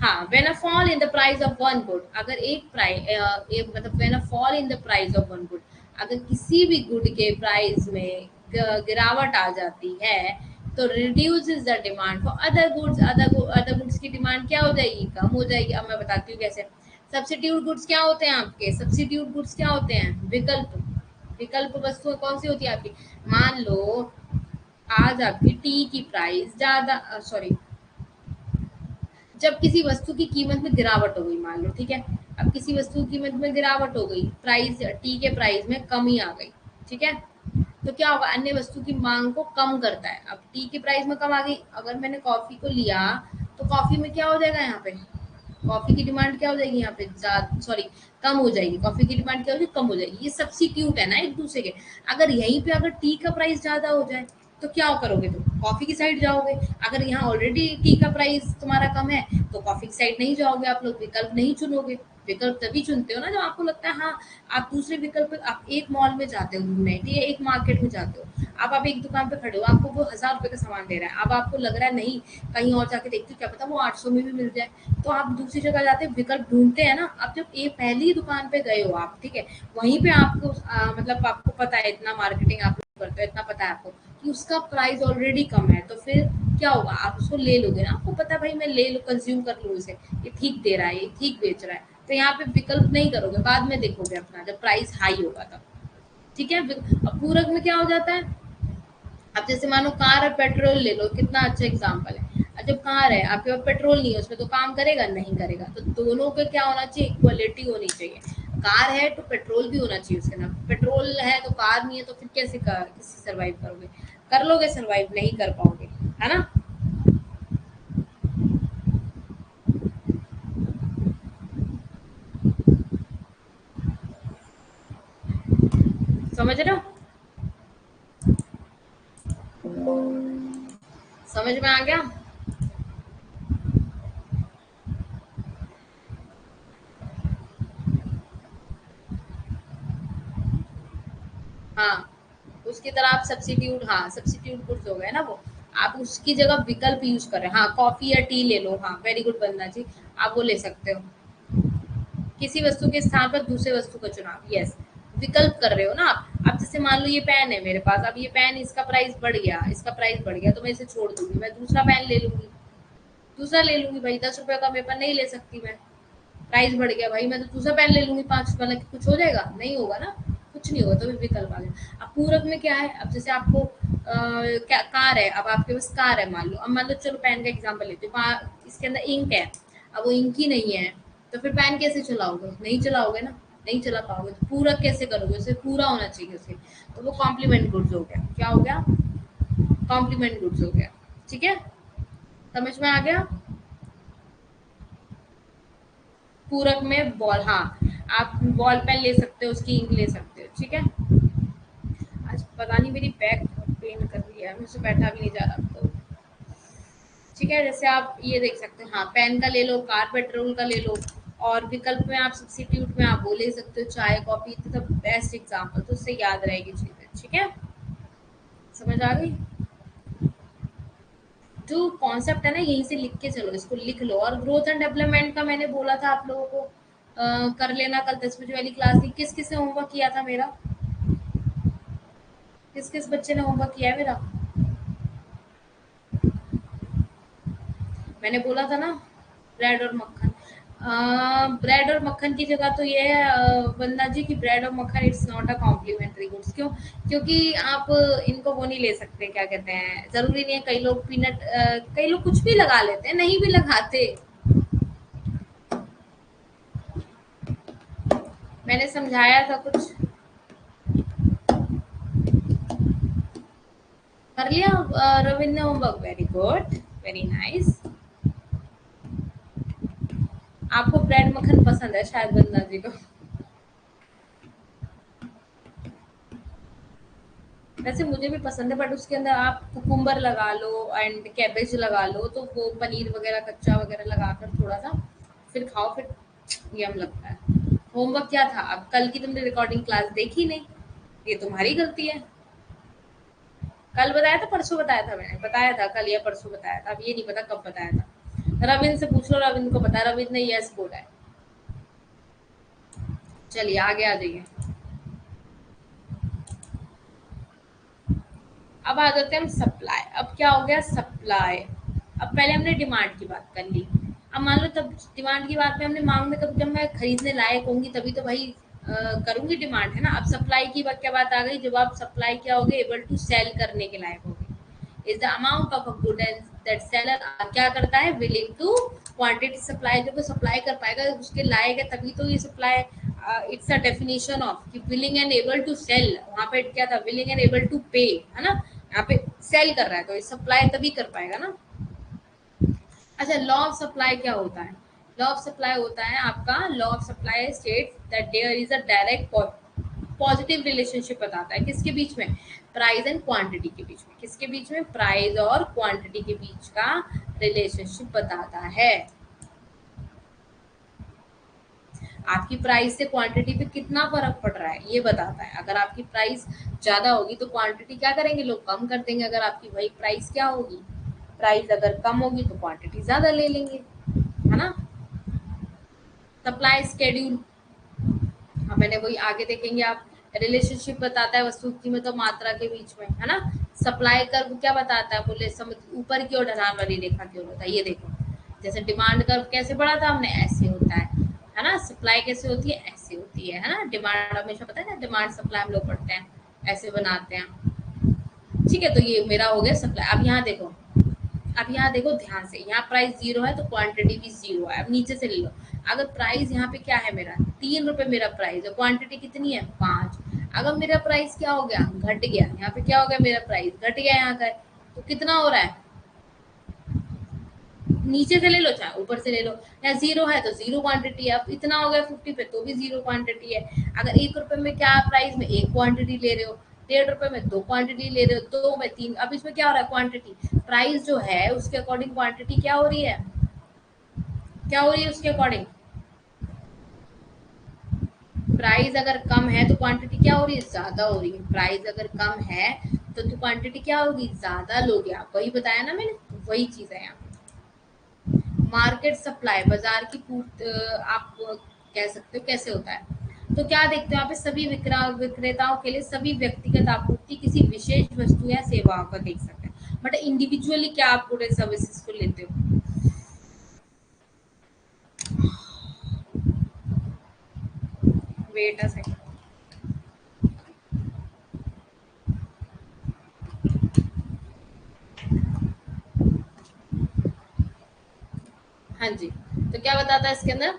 हाँ, when a fall in the price of one good, अगर एक प्राइस मतलब when a fall in the price of one good, अगर किसी भी गुड के प्राइस में गिरावट आ जाती है, तो reduces the demand for other goods, other goods की डिमांड क्या हो जाएगी, कम हो जाएगी। अब मैं बताती हूँ कैसे। सब्स्टिट्यूट गुड्स क्या होते हैं आपके, सब्स्टिट्यूट गुड्स क्या होते हैं, विकल्प। विकल्प वस्तुएं कौन सी होती है आपकी, मान लो आज आपकी टी की प्राइस ज्यादा, सॉरी, जब किसी वस्तु की कीमत में गिरावट हो गई, मान लो, ठीक है। अब किसी वस्तु की कीमत में गिरावट हो गई, प्राइस टी के प्राइस में कमी आ गई, ठीक है। तो क्या होगा, अन्य वस्तु की मांग को कम करता है। अब टी की प्राइस में कम आ गई, अगर मैंने कॉफी को लिया, तो कॉफी में क्या हो जाएगा यहाँ पे, कॉफी की डिमांड क्या हो जाएगी यहाँ पे, सॉरी, कम हो जाएगी। कॉफी की डिमांड क्या होगी, कम हो जाएगी। ये सब्स्टिट्यूट है ना एक दूसरे के। अगर यहीं पे अगर टी का प्राइस ज्यादा हो जाए, तो क्या करोगे तुम, कॉफी की साइड जाओगे। अगर यहाँ ऑलरेडी टी का प्राइस तुम्हारा कम है, तो कॉफी की साइड नहीं जाओगे, आप लोग विकल्प नहीं चुनोगे। विकल्प तभी चुनते हो ना जब आपको लगता है हाँ, आप दूसरे विकल्प, आप एक मॉल में जाते हो घूमने, ठीक है, एक मार्केट में जाते हो, आप एक दुकान पे खड़े हो, आपको वो 1000 रुपए का सामान दे रहा है, अब आपको लग रहा है नहीं, कहीं और जाके देखते हो, क्या पता वो 800 में भी मिल जाए। तो आप दूसरी जगह जाते विकल्प ढूंढते हैं ना। अब जब ये पहली दुकान पे गए हो आप, ठीक है, वहीं पे आपको मतलब आपको पता है, इतना मार्केटिंग आप लोग करते हो, इतना पता है आपको कि उसका प्राइस ऑलरेडी कम है, तो फिर क्या होगा, आप उसको ले लोगे ना। आपको पता है भाई मैं ले लो, कंज्यूम कर लूँ इसे, ये ठीक दे रहा है, ये ठीक बेच रहा है। तो यहाँ पे विकल्प नहीं करोगे, बाद में देखोगे अपना, जब प्राइस हाई होगा तब, ठीक है। अब पूरक में क्या हो जाता है, अब जैसे मानो कार और पेट्रोल ले लो, कितना अच्छा एग्जाम्पल है। जब कार है आपके पास, पेट्रोल नहीं है उसमें, तो काम करेगा नहीं करेगा। तो दोनों के क्या होना चाहिए, इक्वलिटी होनी चाहिए। कार है तो पेट्रोल भी होना चाहिए उसके नाम, पेट्रोल है तो कार नहीं है, तो फिर किसी सर्वाइव करोगे, कर लोगे सर्वाइव, नहीं कर पाओगे, है ना। समझ रहे हो, समझ में आ गया। हाँ, उसकी तरह आप सब्स्टिट्यूट, हाँ सब्स्टिट्यूट गुड्स हो गए ना वो। आप उसकी जगह विकल्प यूज कर रहे हैं, हाँ कॉफी या टी ले लो, हाँ वेरी गुड बंदना जी, आप वो ले सकते हो। किसी वस्तु के स्थान पर दूसरे वस्तु का चुनाव, यस, विकल्प कर रहे हो ना आप। अब जैसे मान लो ये पेन है मेरे पास, अब ये पेन, इसका प्राइस बढ़ गया, इसका प्राइस बढ़ गया, तो मैं इसे छोड़ दूंगी, मैं दूसरा पेन ले लूंगी, दूसरा ले लूंगी भाई। 10 रुपए का पेपर नहीं ले सकती मैं, प्राइस बढ़ गया भाई, मैं तो दूसरा पेन ले लूंगी 5 रुपए वाला। कुछ हो जाएगा, नहीं होगा ना, कुछ नहीं होगा, तो भी विकल्प आ गया। अब पूरक में क्या है, अब जैसे आपको क्या कार है, अब आपके पास कार है मान लो, अब मान लो चलो पेन का एग्जाम्पल लेते हो, इसके अंदर इंक है, अब वो इंक ही नहीं है, तो फिर पेन कैसे चलाओगे, नहीं चलाओगे ना, नहीं चला पाओगे। तो पूरक कैसे करोगे, उसे पूरा होना चाहिए उसके, तो वो कॉम्प्लीमेंट गुड्स हो गया, क्या हो गया, कॉम्प्लीमेंट गुड्स हो गया, ठीक है। समझ में आ गया। पूरक में बॉल, हाँ, आप बॉल पेन ले सकते हो, उसकी इंक ले सकते हो, ठीक है। आज पता नहीं मेरी बैक पेन कर रही है, मुझसे बैठा भी नहीं जा रहा, तो ठीक है। जैसे आप ये देख सकते हो, हाँ पेन का ले लो, कार पेट्रोल का ले लो, और विकल्प में आप सब्स्टिट्यूट में आप वो ले सकते हो, चाय कॉफी, तो बेस्ट एग्जाम्पल, तो उससे याद रहेगी चीजें, ठीक है। समझ आ गई? जो कॉन्सेप्ट है ना यहीं से लिख के चलो, इसको लिख लो। और ग्रोथ एंड डेवलपमेंट का मैंने बोला था आप लोगों को कर लेना, कल 10 बजे वाली क्लास थी। किस किस ने होमवर्क किया था मेरा? किस किस बच्चे ने होमवर्क किया है मेरा? मैंने बोला था ना ब्रेड और मक्खन। ब्रेड और मक्खन की जगह तो ये है वंदना जी की ब्रेड और मक्खन it's not a complimentary goods. क्यों? क्योंकि आप इनको वो नहीं ले सकते, क्या कहते हैं, जरूरी नहीं है। कई लोग पीनट, कई लोग कुछ भी लगा लेते हैं, नहीं भी लगाते। मैंने समझाया था कुछ, कर लिया रविंद्र ने homework? Very good, very nice. आपको ब्रेड मक्खन पसंद है शायद वंदना जी को। वैसे मुझे भी पसंद है, बट उसके अंदर आप कुकुम्बर लगा लो एंड कैबेज लगा लो, तो वो पनीर वगैरह कच्चा वगैरह लगाकर थोड़ा सा फिर खाओ, फिर यम लगता है। होमवर्क क्या था? अब कल की तुमने रिकॉर्डिंग क्लास देखी नहीं, ये तुम्हारी गलती है। कल बताया था, परसों बताया था, मैंने बताया था कल या परसों बताया था, अब ये नहीं पता कब बताया था। रविंद्र से पूछ लो, रविंद्र को पता है, रविंद्र ने यस बोला है। चलिए आगे आ जाइए। अब आ जाते हैं हम सप्लाई। अब क्या हो गया? सप्लाई। अब पहले हमने डिमांड की बात कर ली। अब मान लो तब डिमांड की बात में हमने मांग में, कब जब मैं खरीदने लायक होंगी तभी तो भाई करूंगी डिमांड, है ना। अब सप्लाई की बात क्या बात आ गई? जब आप सप्लाई क्या होगे? एबल टू सेल करने के लायक होगे। Is the amount of a good that seller क्या करता है? Willing to quantity supply. जब वो सप्लाई कर पाएगा, उसके लायक है, तभी तो ये supply. It's a definition of कि willing and able to sell. वहां पे क्या था? विलिंग एंड एबल टू पे, है ना। यहाँ पे सेल कर रहा है तो ये सप्लाई तभी कर पाएगा ना। अच्छा, लॉ ऑफ सप्लाई क्या होता है? लॉ ऑफ सप्लाई होता है आपका, law of supply states that there is a direct positive relationship बताता है। किसके बीच में? प्राइस एंड क्वांटिटी के बीच में। किसके बीच में? प्राइस और क्वांटिटी के बीच का रिलेशनशिप बताता है। आपकी प्राइस से क्वांटिटी पे कितना फर्क पड़ रहा है ये बताता है। अगर आपकी प्राइस ज्यादा होगी तो क्वांटिटी क्या करेंगे? लोग कम कर देंगे। अगर आपकी वही प्राइस क्या होगी? प्राइस अगर कम होगी तो क्वांटिटी ज्यादा ले लेंगे, है ना। सप्लाई स्केड्यूल, हाँ मैंने वही आगे देखेंगे आप। रिलेशनशिप बताता है वस्तु की कीमत और मात्रा के बीच में, है ना। सप्लाई कर्व क्या बताता है? बोले ऊपर की ओर ढलान वाली रेखा की ओर होता है। ये देखो, जैसे डिमांड कर्व कैसे बढ़ा था हमने, ऐसे होता है ना। सप्लाई कैसे होती है? ऐसे होती है ना। डिमांड हमेशा पता है ना, डिमांड सप्लाई हम लोग पढ़ते हैं, ऐसे बनाते हैं। ठीक है, तो ये मेरा हो गया सप्लाई। अब यहाँ देखो, अब यहाँ देखो ध्यान से, यहाँ प्राइस 0 है तो क्वांटिटी भी 0 है। अब नीचे से ले लो। अगर प्राइस यहाँ पे क्या है मेरा? 3 रुपए मेरा प्राइस है, क्वांटिटी कितनी है? 5। अगर मेरा प्राइस क्या हो गया? घट गया। यहाँ पे क्या हो गया? मेरा प्राइस घट गया यहाँ का, तो कितना हो रहा है? नीचे से ले लो चाहे ऊपर से ले लो। या 0 है तो 0 क्वांटिटी है। अब इतना हो गया 50 पे तो भी 0 क्वांटिटी है। अगर 1 रुपए में क्या प्राइस में 1 क्वांटिटी ले रहे हो, 1.5 रुपए में 2 क्वांटिटी ले रहे हो, 2 में 3। अब इसमें क्या हो रहा है? क्वांटिटी, प्राइस जो है उसके अकॉर्डिंग क्वांटिटी क्या हो रही है? क्या हो रही है उसके अकॉर्डिंग? प्राइस अगर कम है तो क्वांटिटी क्या हो रही है? ज्यादा हो रही है। प्राइस अगर कम है तो क्वांटिटी क्या होगी? ज्यादा लोगे आप। वही बताया ना मैंने, वही चीज है यहाँ। मार्केट सप्लाई, बाजार की आप कह सकते हो कैसे होता है। तो क्या देखते हो यहाँ पे? सभी विक्रेताओं के लिए सभी व्यक्तिगत आपूर्ति किसी विशेष वस्तु या सेवाओं का देख सकते हैं। बट इंडिविजुअली क्या आप पूरे सर्विसेज को लेते हो? Wait a second. हाँ जी, तो क्या बताता है इसके अंदर?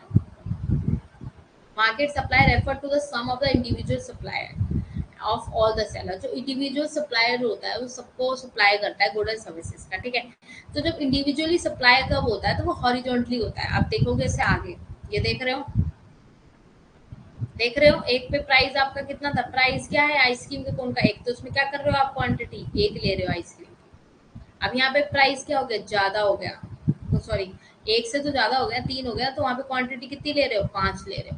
Market supply refer to the sum of the individual supplier of all the seller. जो इंडिविजुअल सप्लायर होता है वो सबको सप्लाई करता है गुड एंड सर्विसेज का, ठीक है। तो जब इंडिविजुअली सप्लाई कब होता है तो वो हॉरिजॉन्टली होता है। आप देखोगे इससे आगे, ये देख रहे हो, देख रहे हो एक पे प्राइस आपका कितना था? प्राइस क्या है आइसक्रीम के कोन का? एक। तो उसमें क्या कर रहे हो आप? क्वांटिटी एक ले रहे हो आइसक्रीम की। अब यहाँ पे प्राइस क्या हो गया? ज्यादा हो गया, तो सॉरी, एक से तो ज्यादा हो गया, 3 हो गया, तो वहां पे क्वांटिटी कितनी ले रहे हो? 5 ले रहे हो।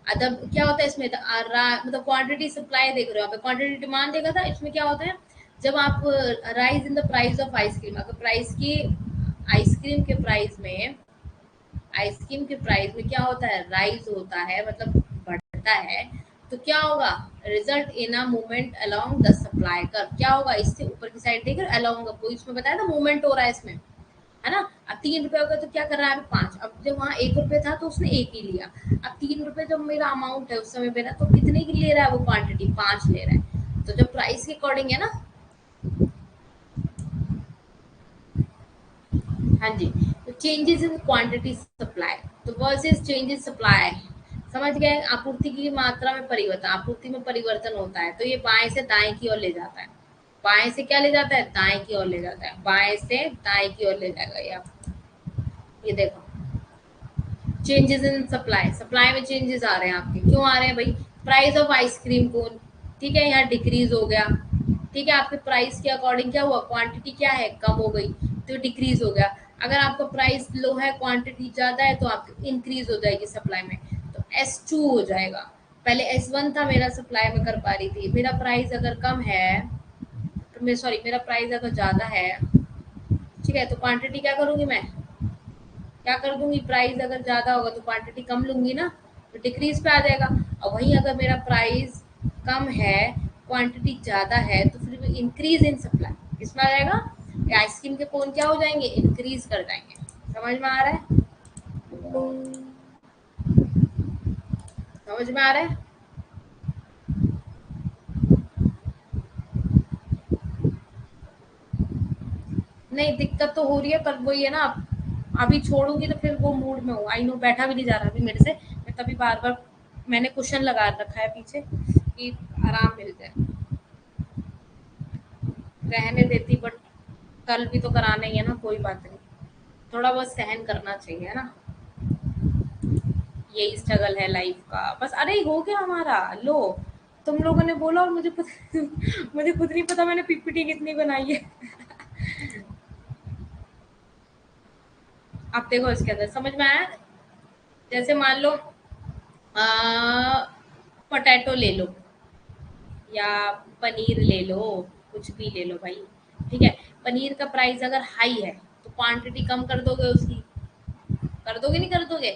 अदब क्या होता है इसमें? मतलब क्वांटिटी सप्लाई देख रहे हो, क्वांटिटी डिमांड देखा था, इसमें क्या होता है? जब आप rise in the price of ice cream, अगर प्राइस की आइसक्रीम के प्राइस में, आइसक्रीम के प्राइस में क्या होता है, राइज होता है, मतलब बढ़ता है, तो क्या होगा, result in a movement along the supply curve. क्या होगा, इससे ऊपर की साइड देखकर अलोंग, वो इसमें बताया ना मूवमेंट हो रहा है इसमें, है ना। अब 3 रुपए हो गया तो क्या कर रहा है अभी 5, अब जब वहाँ 1 रुपए था तो उसने 1 ही लिया। अब 3 रुपए जब मेरा अमाउंट है उस समय मेरा, तो कितने की ले रहा है वो, क्वांटिटी 5 ले रहा है। तो जब प्राइस के अकॉर्डिंग है ना, हाँ जी, तो चेंजेस इन क्वांटिटी सप्लाई, तो वर्सेस चेंजेस सप्लाई, समझ गए, आपूर्ति की मात्रा में परिवर्तन, आपूर्ति में परिवर्तन होता है, तो ये बाएं से दाएं की ओर ले जाता है, बाएं से क्या ले जाता है, दाएं की ओर ले जाता है, बाएं से दाएं की ओर ले जाएगा ये आप, ये देखो चेंजेस इन सप्लाई, सप्लाई में चेंजेस आ रहे हैं आपके, क्यों आ रहे हैं भाई, प्राइस ऑफ आइसक्रीम कोन, ठीक है, यहाँ डिक्रीज हो गया, ठीक है, आपके प्राइस के अकॉर्डिंग क्या हुआ, क्वांटिटी क्या है, कम हो गई, तो डिक्रीज हो गया। अगर आपका प्राइस लो है, क्वांटिटी ज्यादा है, तो आपकी इंक्रीज हो जाएगी सप्लाई में, तो S2 हो जाएगा। पहले S1 था मेरा, सप्लाई में कर पा रही थी, मेरा प्राइस अगर कम है, तो मैं सॉरी मेरा प्राइस अगर ज्यादा है, ठीक है, तो क्वांटिटी क्या करूंगी मैं, क्या कर दूंगी, प्राइस अगर ज्यादा होगा तो क्वांटिटी कम लूंगी ना, तो डिक्रीज पे आ जाएगा। और वहीं अगर मेरा प्राइस कम है, क्वांटिटी ज्यादा है, तो फिर इंक्रीज इन सप्लाई किसमें आ जाएगा, आइसक्रीम के कोन क्या हो जाएंगे, इंक्रीज कर जाएंगे। समझ में आ रहा है, समझ में आ रहा है। नहीं दिक्कत तो हो रही है, पर वही है ना, अभी छोड़ूंगी तो फिर वो मूड में हूँ, आई नो, बैठा भी नहीं जा रहा अभी मेरे से, मैं तभी बार बार मैंने कुशन लगा रखा है पीछे कि आराम मिल जाए, रहने देती, बट कल भी तो कराना ही है ना, कोई बात नहीं, थोड़ा बहुत सहन करना चाहिए, है ना, यही स्ट्रगल है लाइफ का बस। अरे हो गया हमारा, लो, तुम लोगों ने बोला और मुझे मुझे खुद नहीं पता मैंने पीपीटी कितनी बनाई है। आप देखो इसके अंदर समझ में आया, जैसे मान लो पोटैटो ले लो या पनीर ले लो, कुछ भी ले लो भाई, ठीक है, पनीर का प्राइस अगर हाई है तो क्वांटिटी कम कर दोगे उसकी, कर दोगे नहीं कर दोगे,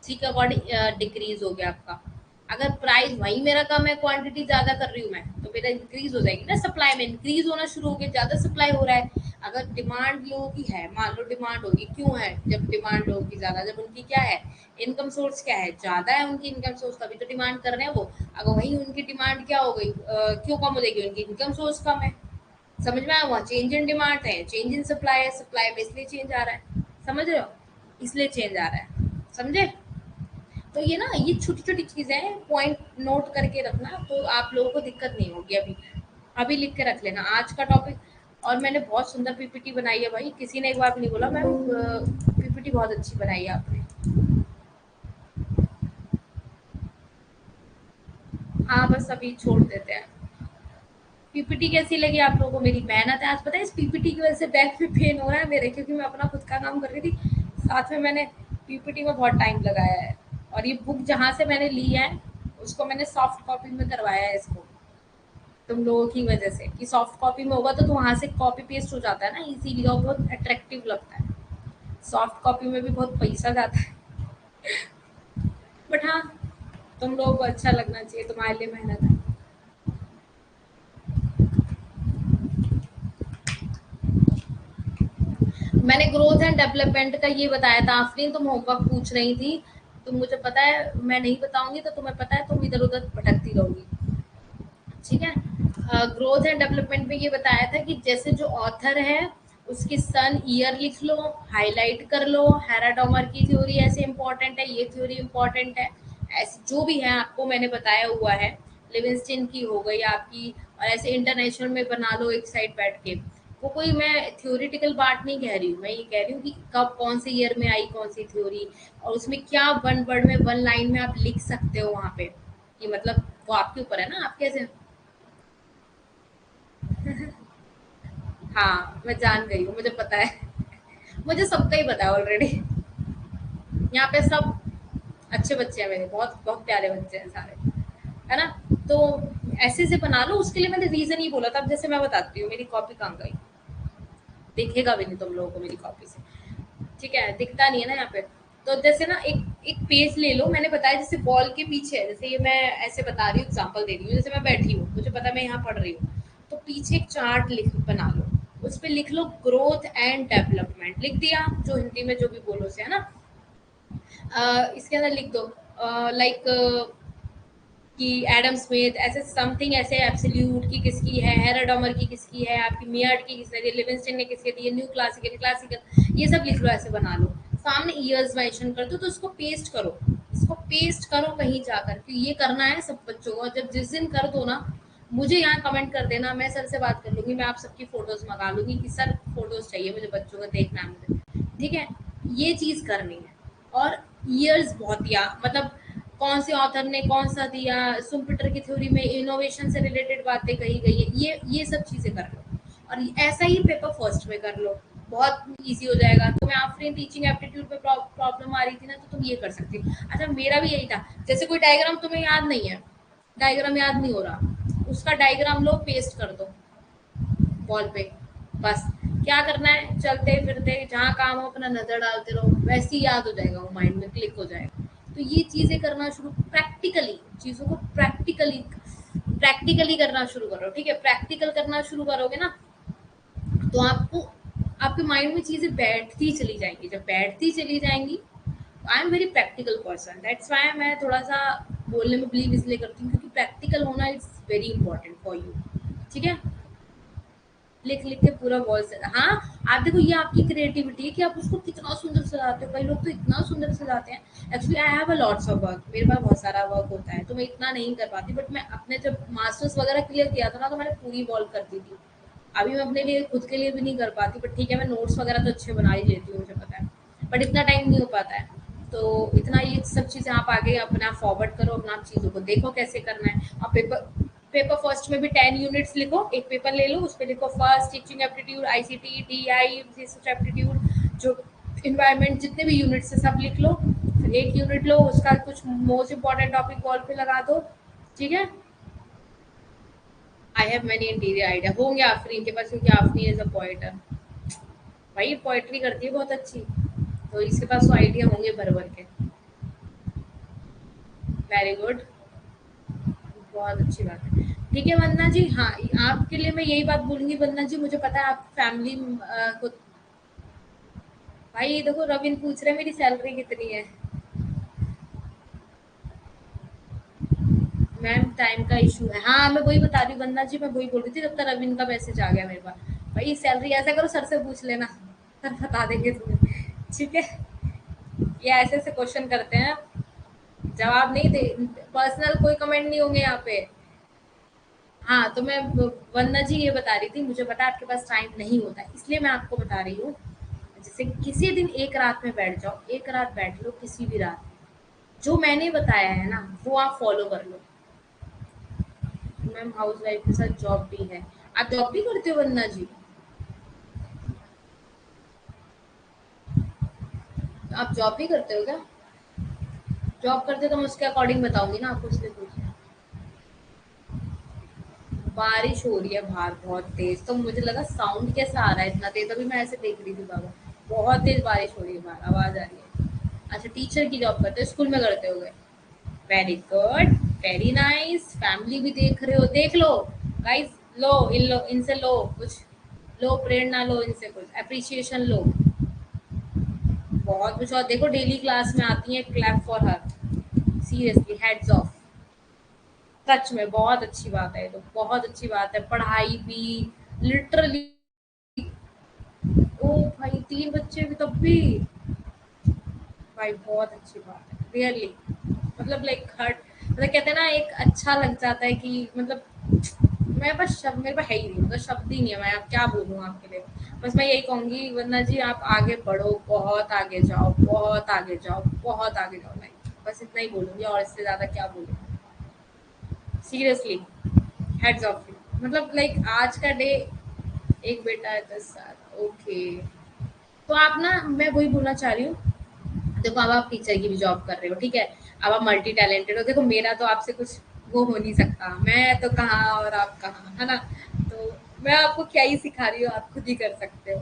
उसी के अकॉर्डिंग डिक्रीज हो गया आपका। अगर प्राइस वही मेरा कम है, क्वांटिटी ज्यादा कर रही हूँ मैं, तो मेरा इंक्रीज हो जाएगी ना, सप्लाई में इंक्रीज होना शुरू हो गया, ज्यादा सप्लाई हो रहा है। अगर डिमांड लोगों की है, मान लो डिमांड होगी, क्यों है, जब डिमांड लोगों की ज्यादा, जब उनकी क्या है, इनकम सोर्स क्या है, ज्यादा है उनकी इनकम सोर्स, तभी तो डिमांड कर रहे हैं वो। अगर वही उनकी डिमांड क्या हो गई, क्यों कम हो जाएगी, उनकी इनकम सोर्स कम है। समझ में आया, वहाँ चेंज इन डिमांड है, चेंज इन सप्लाई है, सप्लाई में इसलिए चेंज आ रहा है, समझ रहे हो, इसलिए चेंज आ रहा है, समझे। तो ये ना, ये छोटी छोटी चीजें हैं, पॉइंट नोट करके रखना, तो आप लोगों को दिक्कत नहीं होगी। अभी अभी लिख के रख लेना आज का टॉपिक। और मैंने बहुत सुंदर पीपीटी बनाई है भाई, किसी ने एक बार नहीं बोला मैम पीपीटी बहुत अच्छी बनाई है आपने। हाँ बस अभी छोड़ देते हैं। पीपीटी कैसी लगी आप लोगों को, मेरी मेहनत है आज, पता है इस पीपीटी की वजह से बैक में पेन हो रहा है मेरे, क्योंकि मैं अपना खुद का काम कर रही थी, साथ में मैंने पीपीटी में बहुत टाइम लगाया है। और ये बुक जहाँ से मैंने ली है, उसको मैंने सॉफ्ट कॉपी में करवाया है इसको, तुम लोगों की वजह से, कि सॉफ्ट कॉपी में होगा तो वहां से कॉपी पेस्ट हो जाता है ना इजीली, और बहुत अट्रैक्टिव लगता है। सॉफ्ट कॉपी में भी बहुत पैसा जाता है, बट हाँ, तुम लोगों को अच्छा लगना चाहिए, तुम्हारे लिए मेहनत है। मैंने ग्रोथ एंड डेवलपमेंट का ये बताया था आफरीन, तुम होमवर्क पूछ रही थी, तुम मुझे पता है मैं नहीं बताऊंगी तो तुम्हें पता है, तुम इधर उधर भटकती रहोगी, ठीक है। ग्रोथ एंड डेवलपमेंट में ये बताया था कि जैसे जो ऑथर है उसकी सन ईयर लिख लो, हाईलाइट कर लो, हेराडोमर की थ्योरी ऐसे इंपॉर्टेंट है, ये थ्योरी इंपॉर्टेंट है, ऐसे जो भी है आपको मैंने बताया हुआ है, लिविंगस्टन की हो गई आपकी, और ऐसे इंटरनेशनल में बना लो एक साइड बैठ के। वो कोई मैं थ्योरिटिकल बात नहीं कह रही हूँ, मैं ये कह रही हूँ कि कब कौन से ईयर में आई कौन सी थ्योरी, और उसमें क्या वन वर्ड में वन लाइन में आप लिख सकते हो वहां पे, कि मतलब वो आपके ऊपर है ना, आप कैसे। हाँ मैं जान गई हूँ, मुझे पता है, मुझे सबका ही पता है ऑलरेडी, यहाँ पे सब अच्छे बच्चे हैं मेरे, बहुत बहुत प्यारे बच्चे हैं सारे, है ना। तो ऐसे से बना लो। उसके लिए मैंने रीजन ही बोला था। अब जैसे मैं बताती हूँ, मेरी कॉपी कहाँ गई, दिखेगा भी नहीं तुम लोगों को मेरी कॉपी से, ठीक है, दिखता नहीं है ना यहाँ पे। तो जैसे ना एक एक पेज ले लो, मैंने बताया जैसे वॉल के पीछे है, जैसे ये मैं ऐसे बता रही हूँ, एग्जांपल दे रही हूँ, जैसे मैं बैठी हूँ, मुझे पता है मैं यहाँ पढ़ रही हूँ, तो पीछे एक चार्ट लिख बना लो, उस पे लिख लो ग्रोथ एंड डेवलपमेंट, लिख दिया, जो हिंदी में जो भी बोलो से, है ना। इसके अंदर लिख दो लाइक कि एडम स्मिथ ऐसे समथिंग, ऐसे एब्सोल्यूट की किसकी है, हेराडोमर की किसकी है, आपकी मियार्ड की किसने दी, लिविंगस्टन ने किसकी दी है, न्यू क्लासिकल, क्लासिकल, ये सब लिख लो, ऐसे बना लो, सामने ईयर्स मेंशन कर दो, तो इसको पेस्ट करो, इसको पेस्ट करो कहीं जाकर, कि ये करना है सब बच्चों को। और जब जिस दिन कर दो ना, मुझे यहाँ कमेंट कर देना, मैं सर से बात कर लूंगी, मैं आप सबकी फोटोज मंगा लूंगी कि सर फोटोज चाहिए मुझे, बच्चों का देखना है मुझे, ठीक है। ये चीज करनी है। और ईयर्स बहुत दिया, मतलब कौन से ऑथर ने कौन सा दिया, सुम्पिटर की थ्योरी में इनोवेशन से रिलेटेड बातें कही गई है, ये सब चीजें कर लो। और ऐसा ही पेपर फर्स्ट में कर लो, बहुत इजी हो जाएगा। तुम्हें आफ्टर टीचिंग एप्टीट्यूड पे प्रॉब्लम आ रही थी ना, तो तुम ये कर सकती। अच्छा, मेरा भी यही था, जैसे कोई डायग्राम तुम्हें याद नहीं है, डायग्राम याद नहीं हो रहा, उसका डायग्राम लो, पेस्ट कर दो वॉल पे, बस। क्या करना है, चलते फिरते जहाँ काम हो अपना नजर डालते रहो, वैसे ही याद हो जाएगा, वो माइंड में क्लिक हो जाएगा। तो ये चीजें करना शुरू, प्रैक्टिकली चीजों को प्रैक्टिकली करना शुरू करो, ठीक है। प्रैक्टिकल करना शुरू करोगे ना, तो आपको आपके माइंड में चीजें बैठती चली जाएंगी। जब बैठती चली जाएंगी, I am very practical person, that's why मैं थोड़ा सा बोलने में बिलीव इसलिए करती हूँ, क्योंकि प्रैक्टिकल होना it's very important for you, ठीक है। लिख लिख के पूरा वॉल से, हाँ। आप देखो, ये आपकी क्रिएटिविटी है कि आप उसको कितना सुंदर सजाते हो। कई लोग तो इतना सुंदर सजाते हैं। Actually I have a lots of work, मेरे पास बहुत सारा वर्क होता है, तो मैं इतना नहीं कर पाती, बट मैं अपने जब मास्टर्स वगैरह क्लियर किया था ना, तो मैंने पूरी वॉल कर दी थी। अभी मैं अपने लिए खुद के लिए भी नहीं कर पाती, बट ठीक है, मैं नोट्स वगैरह तो अच्छे बना ही लेती हूँ, मुझे पता है, बट इतना टाइम नहीं हो पाता है। तो इतना ये सब चीज़ें आप आगे अपना फॉरवर्ड करो, अपना आप चीज़ों को देखो कैसे करना है। आप पेपर फर्स्ट में भी 10 यूनिट्स लिखो, एक पेपर ले लो, उस पर लिखो first teaching aptitude, ICT, TI, research aptitude, जो इन्वायरमेंट जितने भी यूनिट्स है सब लिख लो। फिर एक यूनिट लो, उसका कुछ मोस्ट इंपॉर्टेंट टॉपिक वॉल पे लगा दो, ठीक है। I have many interior idea, होंगे आफरीन के पास, क्योंकि आफरीन इज अ पोएटर, भाई पोएट्री करती है बहुत अच्छी, तो इसके पास तो आइडिया होंगे भर भर के। वेरी गुड, बहुत अच्छी बात है, ठीक है वंदना जी। हाँ, आपके लिए मैं यही बात बोलूंगी वंदना जी, मुझे पता है आप फैमिली को, भाई देखो रविन पूछ रहे हैं मेरी सैलरी कितनी है। मैम टाइम का इशू है, हाँ मैं वही बता रही हूँ वंदना जी, मैं वही बोल रही थी, जब तक रविन का मैसेज आ गया मेरे पास। भाई सैलरी ऐसा करो, सर से पूछ लेना, सर बता देंगे तुम्हें, ठीक है। ये ऐसे ऐसे क्वेश्चन करते हैं, जवाब नहीं दे, पर्सनल कोई कमेंट नहीं होंगे यहाँ पे। हाँ, तो मैं वंदना जी ये बता रही थी, मुझे पता है आपके पास टाइम नहीं होता, इसलिए मैं आपको बता रही हूँ, जैसे किसी दिन एक रात में बैठ जाओ, एक रात बैठ लो, किसी भी रात, जो मैंने बताया है ना वो आप फॉलो कर लो। मैम हाउस वाइफ के साथ जॉब भी है, आप जॉब भी करते हो वंदना जी? आप जॉब भी करते हो क्या? जॉब करते हो तो मैं उसके अकॉर्डिंग बताऊंगी ना आपको, इसलिए पूछ रही हूँ। बारिश हो रही है बाहर बहुत तेज, तो मुझे लगा साउंड कैसा आ रहा है इतना तेज, अभी मैं ऐसे देख रही थी बाबा, बहुत तेज बारिश हो रही है बाहर, आवाज आ रही है। अच्छा, टीचर की जॉब करते हो, स्कूल में करते हो गए, very good, very nice. Family भी देख रहे हो, देख लो गाइस, लो इनसे लो कुछ, लो प्रेरणा, लो इनसे कुछ अप्रिसिएशन लो, बहुत कुछ। और देखो डेली क्लास में आती है, clap for her, seriously hats off, सच में बहुत अच्छी बात है, ये तो बहुत अच्छी बात है, पढ़ाई भी लिटरली। ओ भाई 3 बच्चे भी तब भी, भाई बहुत अच्छी बात है, रियली, मतलब लाइक हर्ट, मतलब कहते हैं ना एक अच्छा लग जाता है कि मतलब, मैं बस शब्द मेरे पास है ही नहीं, मतलब शब्द ही नहीं है, मैं अब क्या बोलूँ आपके लिए। बस मैं यही कहूंगी वंदना जी, आप आगे बढ़ो, बहुत आगे जाओ, बहुत आगे जाओ, बहुत आगे जाओ, लाइक बस इतना ही बोलूंगी, और इससे ज्यादा क्या बोलूँ, सीरियसली, हेड्स ऑफ यू, मतलब लाइक आज का डे, एक बेटा है 10 साल, ओके। तो आप ना, मैं वही बोलना चाह रही हूँ, देखो अब आप टीचर की भी जॉब कर रहे हो, ठीक है, अब आप मल्टी टैलेंटेड हो, देखो मेरा तो आपसे कुछ वो हो नहीं सकता। मैं तो कहाँ और आप कहाँ, है ना? तो मैं आपको क्या ही सिखा रही हूँ, आप खुद ही कर सकते हो।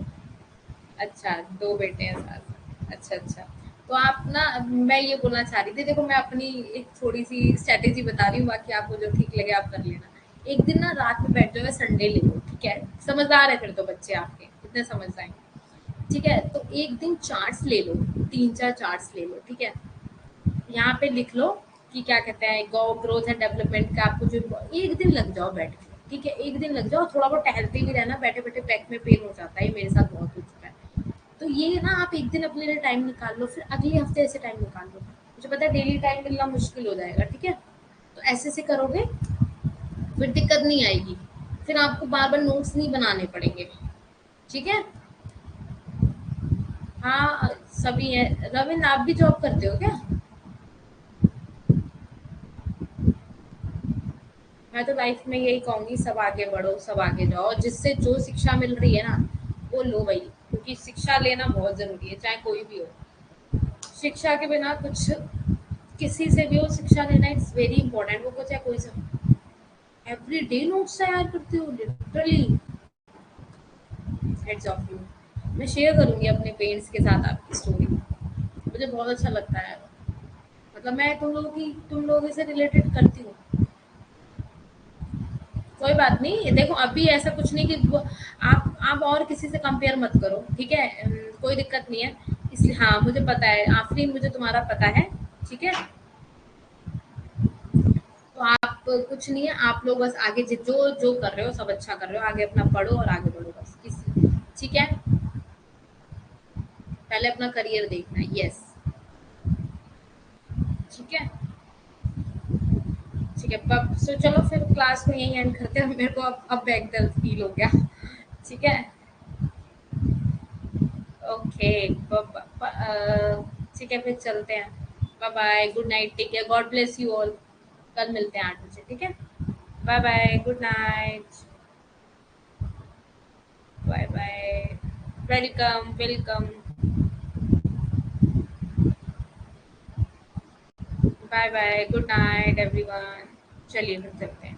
अच्छा, 2 बेटे हैं साथ। अच्छा, अच्छा। तो आप ना, मैं ये बोलना चाह रही थी, देखो मैं अपनी एक थोड़ी-सी स्ट्रैटेजी बता रही हूँ, बाकी आपको जो ठीक लगे आप कर लेना। एक दिन ना रात में बैठ जाओ या संडे ले लो, ठीक है? समझदार है फिर तो बच्चे आपके, इतने समझ जाएँगे। ठीक है? तो एक दिन चार्ट्स ले लो, 3-4 चार्ट्स ले लो, ठीक है? यहाँ पे लिख लो कि क्या कहते हैं, गो ग्रोथ एंड डेवलपमेंट का आपको जो एक दिन लग जाओ बैठ के, ठीक है? एक दिन लग जाओ, थोड़ा बहुत टहलते भी रहना, बैठे-बैठे बैक में पेन हो जाता है, ये मेरे साथ बहुत हो चुका है। तो ये ना आप एक दिन अपने लिए टाइम निकाल लो, फिर अगले हफ्ते ऐसे टाइम निकाल लो। मुझे पता है डेली टाइम मिलना मुश्किल हो जाएगा, ठीक है? तो ऐसे-ऐसे करोगे, फिर दिक्कत नहीं आएगी। फिर आपको बार-बार नोट्स नहीं बनाने पड़ेंगे, ठीक है? हाँ, सभी हैं। रविंद्र, आप भी जॉब करते हो क्या? मैं तो लाइफ में यही कहूँगी, सब आगे बढ़ो, सब आगे जाओ, और जिससे जो शिक्षा मिल रही है ना, वो लो भाई, क्योंकि शिक्षा लेना बहुत ज़रूरी है, चाहे कोई भी हो। शिक्षा के बिना कुछ, किसी से भी हो, शिक्षा लेना इट्स वेरी इंपॉर्टेंट, वो चाहे कोई से। एवरी डे नोट्स तैयार करती हो लिटरली, हेड्स ऑफ यू। मैं शेयर करूँगी अपने पेरेंट्स के साथ आपकी स्टोरी, मुझे बहुत अच्छा लगता है। मतलब मैं तुम लोगों से रिलेटेड करती हूँ। कोई बात नहीं, देखो अभी ऐसा कुछ नहीं कि आप और किसी से कंपेयर मत करो, ठीक है? कोई दिक्कत नहीं है। इसलिए हाँ, मुझे पता है आफरीन, मुझे तुम्हारा पता है, ठीक है? तो आप कुछ नहीं है, आप लोग बस आगे जो जो कर रहे हो सब अच्छा कर रहे हो, आगे अपना पढ़ो और आगे बढ़ो बस, किसी, ठीक है? पहले अपना करियर देखना है, यस। ठीक है, ठीक है। सो चलो फिर क्लास को यहीं एंड करते हैं, मेरे को अब बैक दर्द फील हो गया। ठीक है, ओके। ठीक है, फिर चलते हैं। Bye bye, good night, take care, God bless you all. कल मिलते हैं 8 बजे, ठीक है? Bye bye, good night. Bye bye. Welcome welcome. Bye bye, good night everyone. चलिए फिर चलते हैं।